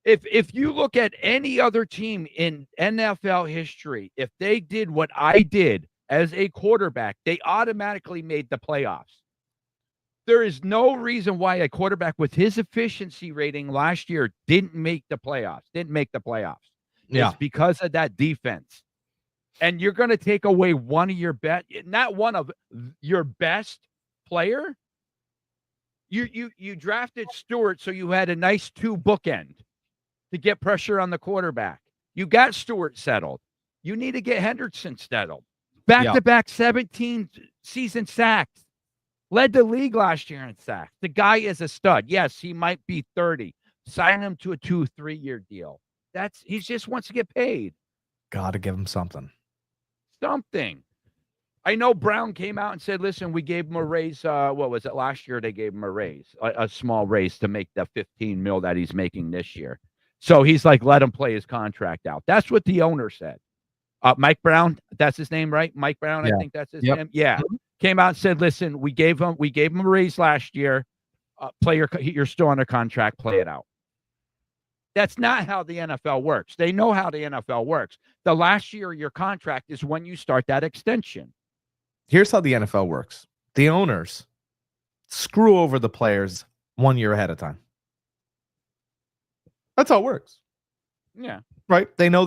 If you look at any other team in NFL history, if they did what I did as a quarterback, they automatically made the playoffs. There is no reason why a quarterback with his efficiency rating last year didn't make the playoffs. Yeah. It's because of that defense. And you're going to take away one of your not one of your best player. You drafted Stewart, so you had a nice 2 bookend to get pressure on the quarterback. You got Stewart settled. You need to get Hendrickson settled. Back-to-back 17 season sacks. Led the league last year in sacks. The guy is a stud. Yes, he might be 30. Sign him to a 2-3 year deal. He just wants to get paid. Got to give him something. I know Brown came out and said, listen, we gave him a raise. What was it? Last year they gave him a raise, a small raise to make the $15 million that he's making this year. So he's like, let him play his contract out. That's what the owner said. Mike Brown, that's his name, right? Mike Brown, yeah. I think that's his name. Yeah. Came out and said, listen, we gave him a raise last year. You're still under contract, play it out. That's not how the NFL works. They know how the NFL works. The last year of your contract is when you start that extension. Here's how the NFL works. The owners screw over the players 1 year ahead of time. That's how it works. Yeah. Right? They know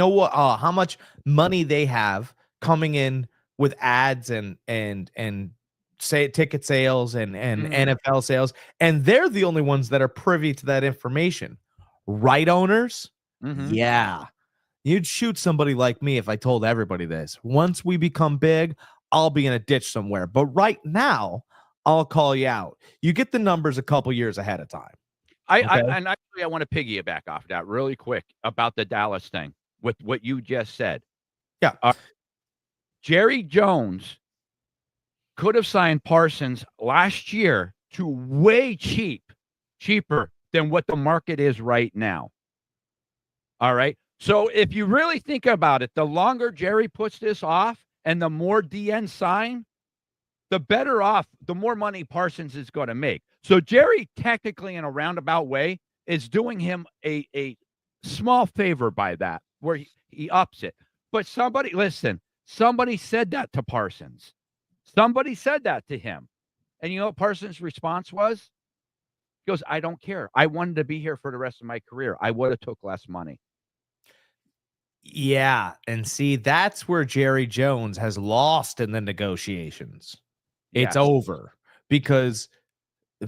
what how much money they have coming in with ads and say ticket sales and NFL sales, and they're the only ones that are privy to that information. Right, owners? Mm-hmm. Yeah. You'd shoot somebody like me if I told everybody this. Once we become big, I'll be in a ditch somewhere. But right now, I'll call you out. You get the numbers a couple years ahead of time. I want to piggyback off that really quick about the Dallas thing with what you just said. Yeah. Jerry Jones could have signed Parsons last year to way cheaper than what the market is right now. All right. So if you really think about it, the longer Jerry puts this off and the more DN sign, the better off, the more money Parsons is going to make. So Jerry, technically, in a roundabout way, is doing him a small favor by that, where he ups it. But somebody said that to Parsons. Somebody said that to him. And you know what Parsons' response was? He goes, I don't care. I wanted to be here for the rest of my career. I would have took less money. Yeah. And see, that's where Jerry Jones has lost in the negotiations. It's over because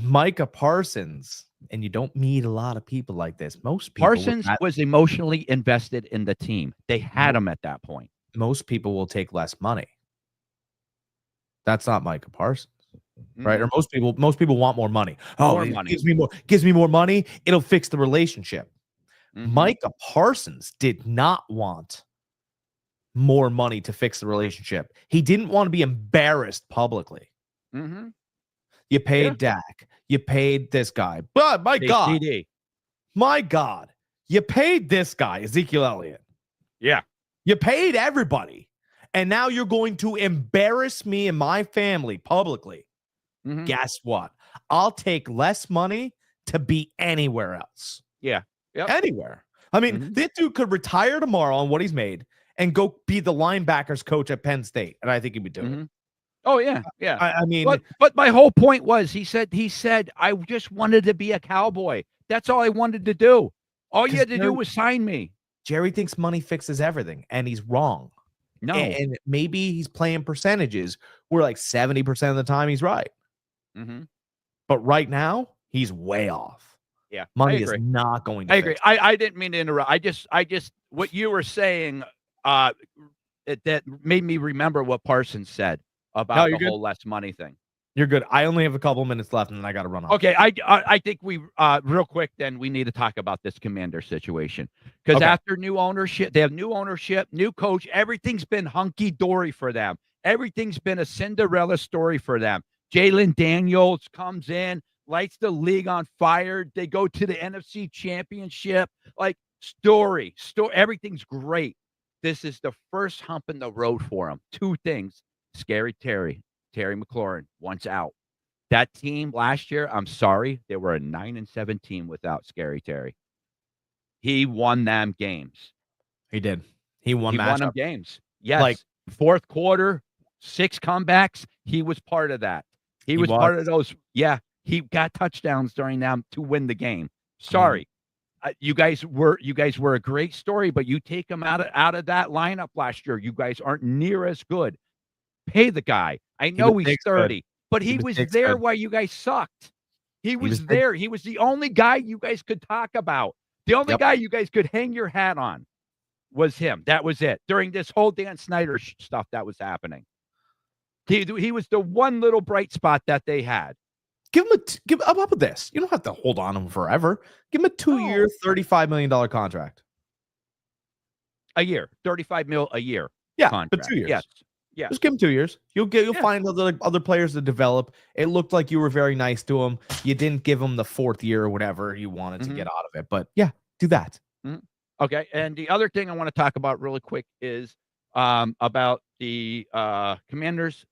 Micah Parsons, and you don't meet a lot of people like this. Most people Parsons was emotionally invested in the team. They had him at that point. Most people will take less money. That's not Micah Parsons, right? Or most people want more money. More money. Gives me more money. It'll fix the relationship. Micah Parsons did not want more money to fix the relationship. He didn't want to be embarrassed publicly. You paid Dak. You paid this guy. But my God, you paid this guy, Ezekiel Elliott. Yeah. You paid everybody. And now you're going to embarrass me and my family publicly. Mm-hmm. Guess what? I'll take less money to be anywhere else. Yeah. Yep. Anywhere. I mean, this dude could retire tomorrow on what he's made and go be the linebackers coach at Penn State. And I think he would do it. Oh, yeah. Yeah. I mean, but my whole point was he said, I just wanted to be a Cowboy. That's all I wanted to do. All you had to do was sign me. Jerry thinks money fixes everything, and he's wrong. No. And maybe he's playing percentages where like 70% of the time he's right. But right now, he's way off. Yeah. Money is not going to I agree. I didn't mean to interrupt. I just what you were saying that made me remember what Parsons said about the whole less money thing. You're good. I only have a couple minutes left, and then I got to run off. Okay, I think we real quick. Then we need to talk about this Commander situation because after new ownership, they have new ownership, new coach. Everything's been hunky dory for them. Everything's been a Cinderella story for them. Jalen Daniels comes in, lights the league on fire. They go to the NFC Championship. Like story. Everything's great. This is the first hump in the road for them. Two things: Scary Terry McLaurin once out. That team last year, I'm sorry, they were a 9-7 team without Scary Terry. He won them games. He did. He won them games. Yes. Like fourth quarter, 6 comebacks. He was part of that. He was part of those. Yeah. He got touchdowns during them to win the game. Sorry. You guys were a great story, but you take him out of that lineup last year. You guys aren't near as good. Pay the guy. I know he's 30, but he was there while you guys sucked. He was there. He was the only guy you guys could talk about. The only guy you guys could hang your hat on was him. That was it. During this whole Dan Snyder stuff that was happening. He was the one little bright spot that they had. Give up with this. You don't have to hold on to him forever. Give him a 2-year, $35 million contract. A year. $35 million a year. Yeah, contract. but 2 years. Yes. Yeah. Just give him 2 years. You'll find other players to develop. It looked like you were very nice to him. You didn't give him the 4th year or whatever you wanted to get out of it. But yeah, do that. Okay. And the other thing I want to talk about really quick is about the Commanders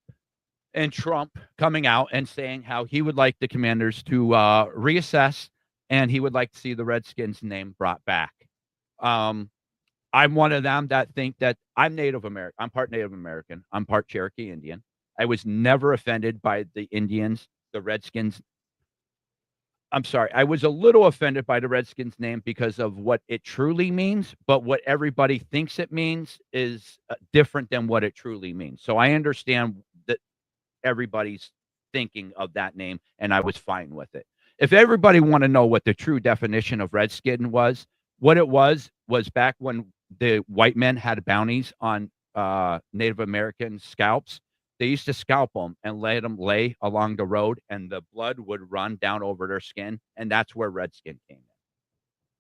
and Trump coming out and saying how he would like the Commanders to reassess and he would like to see the Redskins name brought back. I'm one of them that think that I'm Native American. I'm part Native American. I'm part Cherokee Indian. I was never offended by the Indians, the Redskins. I'm sorry. I was a little offended by the Redskins name because of what it truly means, but what everybody thinks it means is different than what it truly means. So I understand that everybody's thinking of that name, and I was fine with it. If everybody want to know what the true definition of Redskin was, what it was back when the white men had bounties on Native American scalps. They used to scalp them and let them lay along the road, and the blood would run down over their skin, and that's where Redskin came in.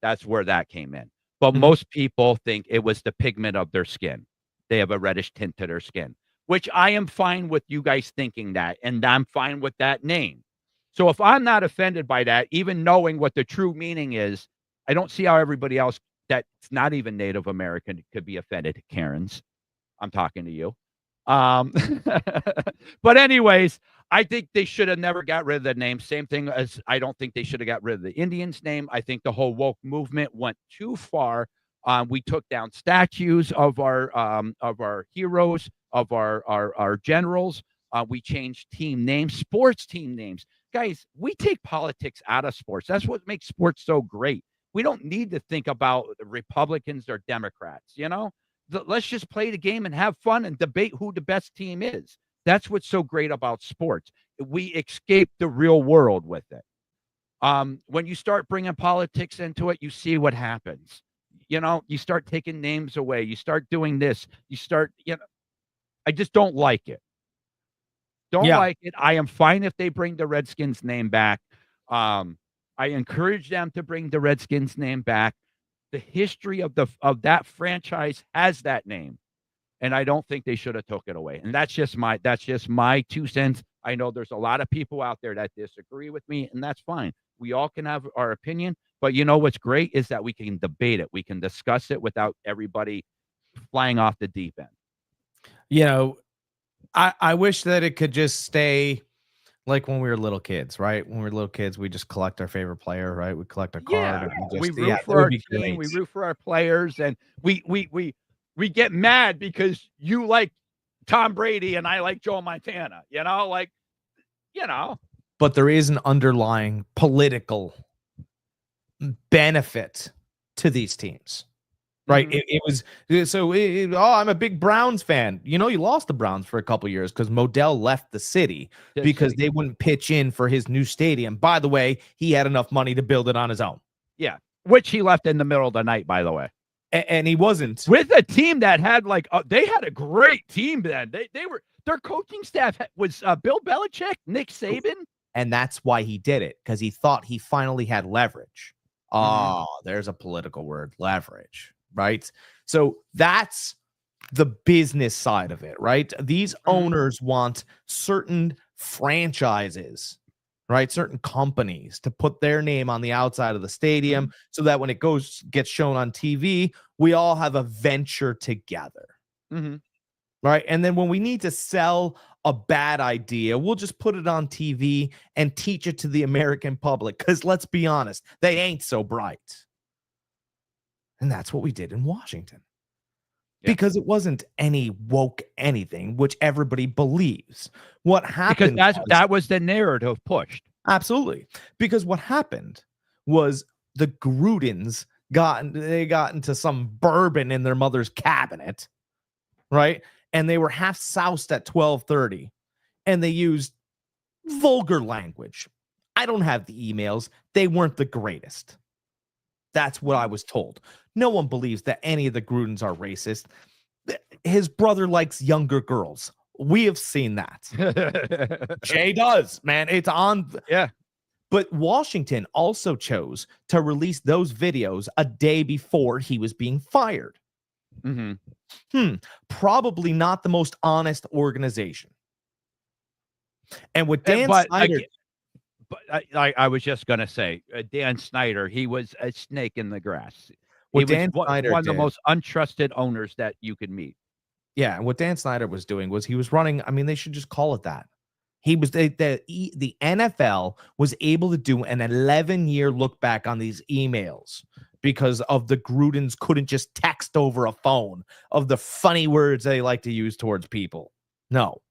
That's where that came in. But most people think it was the pigment of their skin. They have a reddish tint to their skin, which I am fine with you guys thinking that, and I'm fine with that name. So if I'm not offended by that, even knowing what the true meaning is, I don't see how everybody else that's not even Native American could be offended. Karens, I'm talking to you. But anyways, I think they should have never got rid of the name. Same thing as I don't think they should have got rid of the Indians name. I think the whole woke movement went too far. We took down statues of our heroes, of our generals. We changed team names, sports team names. Guys, we take politics out of sports. That's what makes sports so great. We don't need to think about Republicans or Democrats, Let's just play the game and have fun and debate who the best team is. That's what's so great about sports. We escape the real world with it. When you start bringing politics into it, you see what happens. You start taking names away. You start doing this. I just don't like it. Don't like it. I am fine if they bring the Redskins name back. I encourage them to bring the Redskins name back. The history of that franchise has that name. and I don't think they should have took it away. And that's just my 2 cents. I know there's a lot of people out there that disagree with me, and that's fine. We all can have our opinion, but you know what's great is that we can debate it. We can discuss it without everybody flying off the deep end. You know, I wish that it could just stay like when we were little kids, right? When we were little kids, we just collect our favorite player, right? We collect a card. And We root for our team, we root for our players, and we get mad because you like Tom Brady and I like Joe Montana, But there is an underlying political benefit to these teams. Right. Mhm. I'm a big Browns fan. You lost the Browns for a couple years because Modell left the city because they wouldn't pitch in for his new stadium. By the way, he had enough money to build it on his own. Yeah. Which he left in the middle of the night, by the way. And he wasn't with a team that had they had a great team then. Their coaching staff was Bill Belichick, Nick Saban. And that's why he did it, because he thought he finally had leverage. Oh, there's a political word, leverage. Right. So that's the business side of it, right? These owners want certain franchises, right? Certain companies to put their name on the outside of the stadium so that when it gets shown on TV, we all have a venture together. Right. And then when we need to sell a bad idea, we'll just put it on TV and teach it to the American public. Because let's be honest, they ain't so bright. And that's what we did in Washington. Because it wasn't any woke anything, which everybody believes. What happened that was the narrative pushed. Absolutely. Because what happened was the Grudens got into some bourbon in their mother's cabinet, right? And they were half soused at 12:30, and they used vulgar language. I don't have the emails. They weren't the greatest. That's what I was told. No one believes that any of the Grudens are racist. His brother likes younger girls. We have seen that. Jay does, man. It's on. Yeah. But Washington also chose to release those videos a day before he was being fired. Probably not the most honest organization. And with Dan Snyder... I was just going to say, Dan Snyder, he was a snake in the grass. What He Dan was Snyder one of the did- most untrusted owners that you could meet. Yeah, and what Dan Snyder was doing was he was running... I mean, they should just call it that. He was the NFL was able to do an 11-year look back on these emails because of the Grudens couldn't just text over a phone of the funny words they like to use towards people. No.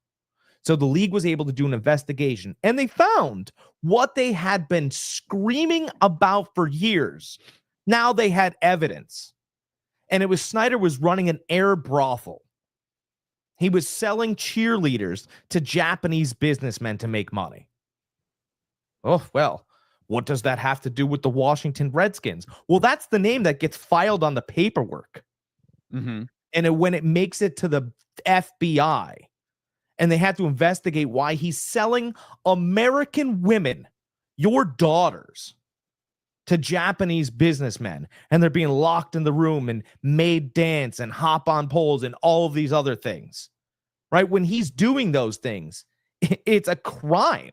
So the league was able to do an investigation, and they found what they had been screaming about for years. Now they had evidence. And it was Snyder was running an air brothel. He was selling cheerleaders to Japanese businessmen to make money. Oh, well, what does that have to do with the Washington Redskins? Well, that's the name that gets filed on the paperwork. And when it makes it to the FBI, and they had to investigate why he's selling American women, your daughters, to Japanese businessmen, and they're being locked in the room and made dance and hop on poles and all of these other things, right? When he's doing those things, it's a crime.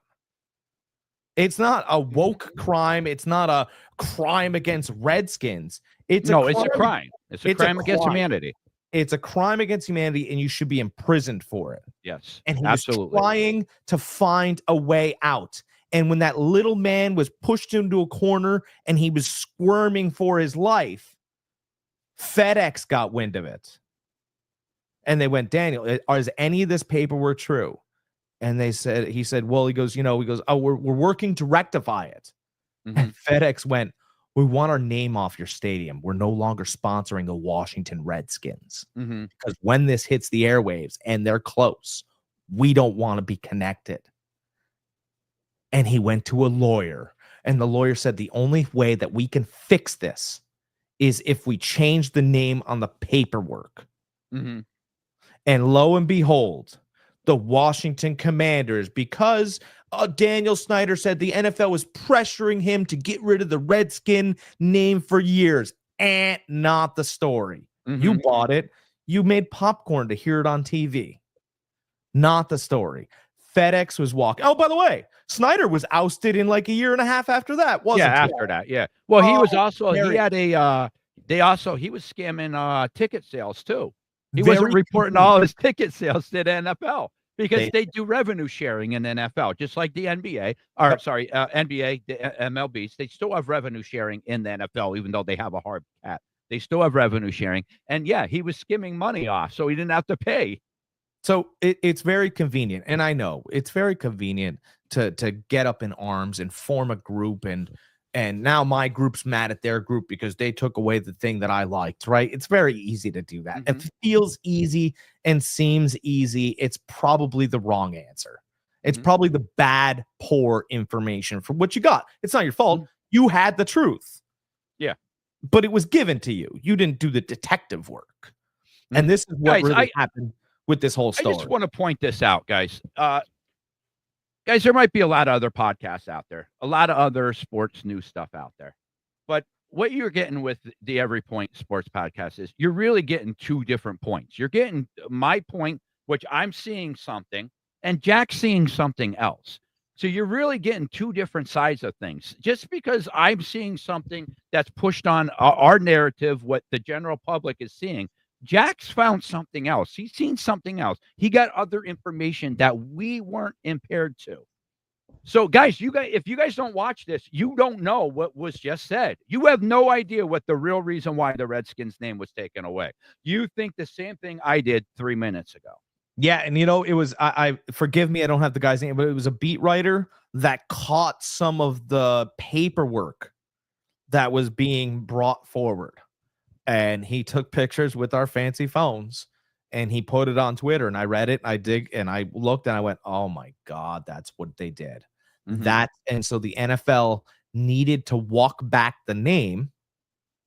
It's not a woke crime. It's not a crime against Redskins. It's a crime. It's a crime against humanity. It's a crime against humanity, and you should be imprisoned for it. Yes, and he absolutely. was trying to find a way out. And when that little man was pushed into a corner and he was squirming for his life, FedEx got wind of it. And they went, Daniel, is any of this paperwork true? And he said, well, oh, we're working to rectify it. And FedEx went, we want our name off your stadium. We're no longer sponsoring the Washington Redskins. Because when this hits the airwaves and they're close, we don't want to be connected. And he went to a lawyer, and the lawyer said the only way that we can fix this is if we change the name on the paperwork. And lo and behold, the Washington Commanders, because Daniel Snyder said the NFL was pressuring him to get rid of the Redskin name for years, and not the story. You bought it. You made popcorn to hear it on TV, not the story. FedEx was walking. Oh, by the way, Snyder was ousted in like a year and a half after that, wasn't Yeah, he? after that, yeah. Well, he was also very- he had a he was scamming ticket sales too. He Very wasn't reporting convenient. all his ticket sales to the NFL because They- they do revenue sharing in the NFL, just like the NBA. Or Yep. sorry, NBA, the MLBs. They still have revenue sharing in the NFL, even though they have a hard cap. They still have revenue sharing, and yeah, he was skimming money off, so he didn't have to pay. So it's very convenient, and I know it's very convenient to get up in arms and form a group, and now my group's mad at their group because they took away the thing that I liked, right? It's very easy to do that. If it feels easy and seems easy, it's probably the wrong answer. It's probably the bad, poor information from what you got. It's not your fault. You had the truth. Yeah. But it was given to you. You didn't do the detective work. And this is what Guys, really happened with this whole story. I just want to point this out, guys. Guys, there might be a lot of other podcasts out there, a lot of other sports news stuff out there. But what you're getting with the Every Point Sports Podcast is you're really getting two different points. You're getting my point, which I'm seeing something, and Jack's seeing something else. So you're really getting two different sides of things. Just because I'm seeing something that's pushed on our narrative, what the general public is seeing, Jack's found something else. He's seen something else. He got other information that we weren't impaired to. So, guys, if you guys don't watch this, you don't know what was just said. You have no idea what the real reason why the Redskins name was taken away. You think the same thing I did 3 minutes ago. Yeah, and it was I forgive me, I don't have the guy's name, but it was a beat writer that caught some of the paperwork that was being brought forward. And he took pictures with our fancy phones and he put it on Twitter. And I read it, and I looked and I went, oh my God, that's what they did. And so the NFL needed to walk back the name,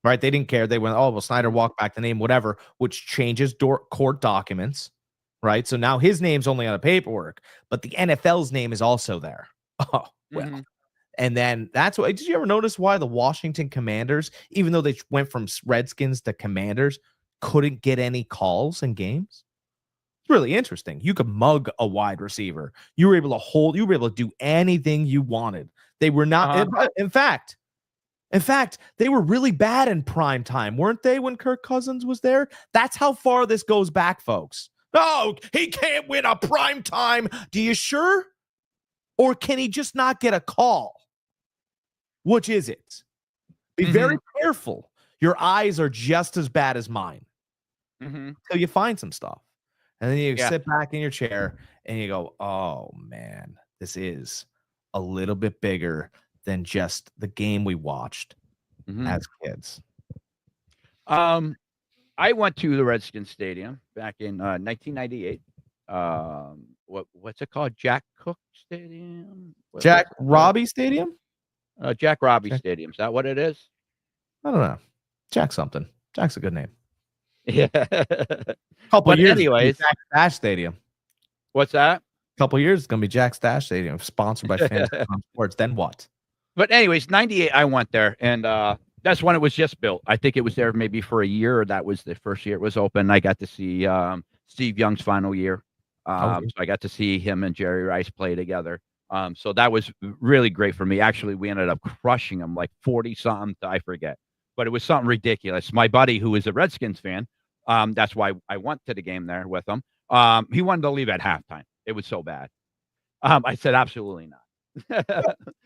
right? They didn't care. They went, oh, well, Snyder walked back the name, whatever, which changes court documents. Right. So now his name's only on the paperwork, but the NFL's name is also there. Oh, well. And then that's why. Did you ever notice why the Washington Commanders, even though they went from Redskins to Commanders, couldn't get any calls in games? It's really interesting. You could mug a wide receiver. You were able to do anything you wanted. They were not. In fact, they were really bad in prime time, weren't they, when Kirk Cousins was there? That's how far this goes back, folks. No, he can't win a prime time. Do you sure? Or can he just not get a call? Which is it? Be very careful. Your eyes are just as bad as mine. Until you find some stuff. And then you sit back in your chair and you go, oh, man, this is a little bit bigger than just the game we watched as kids. I went to the Redskins Stadium back in 1998. What's it called? Jack Cook Stadium? Jack Robbie Stadium? Jack Robbie Stadium. Is that what it is? I don't know. Jack something. Jack's a good name. Yeah. Couple years. Anyways, Jack Stash Stadium. What's that? Couple years it's gonna be Jack Stash Stadium, sponsored by Fantasy Sports. Then what? But anyways, 98, I went there, and that's when it was just built. I think it was there maybe for a year. That was the first year it was open. I got to see Steve Young's final year. So I got to see him and Jerry Rice play together. So that was really great for me. Actually, we ended up crushing them like 40-something, I forget. But it was something ridiculous. My buddy, who is a Redskins fan, that's why I went to the game there with him. He wanted to leave at halftime. It was so bad. I said, absolutely not.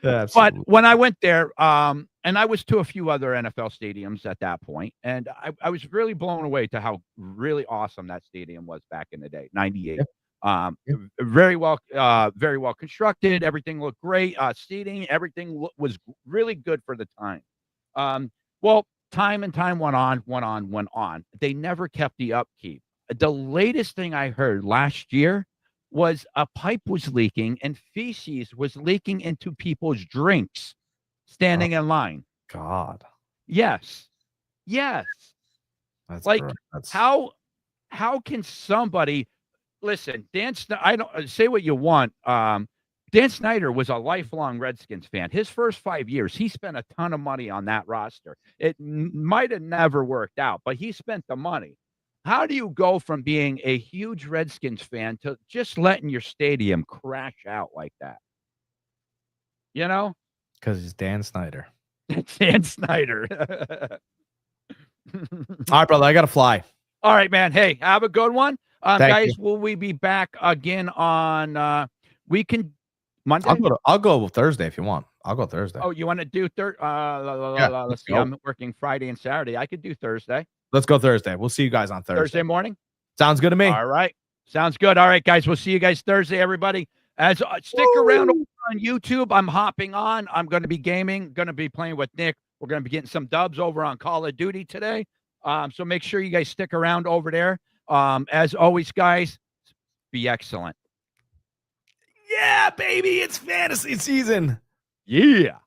But when I went there, and I was to a few other NFL stadiums at that point, and I was really blown away to how really awesome that stadium was back in the day, 98. Very well constructed. Everything looked great. Seating, everything was really good for the time. Well, time went on. They never kept the upkeep. The latest thing I heard last year was a pipe was leaking and feces was leaking into people's drinks standing in line. God. Yes. That's like, that's... how can somebody listen? I don't say what you want. Dan Snyder was a lifelong Redskins fan. His first 5 years, he spent a ton of money on that roster. It might have never worked out, but he spent the money. How do you go from being a huge Redskins fan to just letting your stadium crash out like that? You know? Because he's Dan Snyder. Dan Snyder. All right, brother. I got to fly. All right, man. Hey, have a good one. Guys, you. will we be back again on Monday? I'll go Thursday if you want. I'll go Thursday. Oh, you want to do Yeah, let's see. I'm working Friday and Saturday. I could do Thursday. Let's go Thursday. We'll see you guys on Thursday morning? Sounds good to me. All right. Sounds good. All right, guys. We'll see you guys Thursday, everybody. As stick around on YouTube. I'm hopping on. I'm going to be gaming, going to be playing with Nick. We're going to be getting some dubs over on Call of Duty today. So make sure you guys stick around over there. As always, guys, be excellent. Yeah, baby. It's fantasy season. Yeah.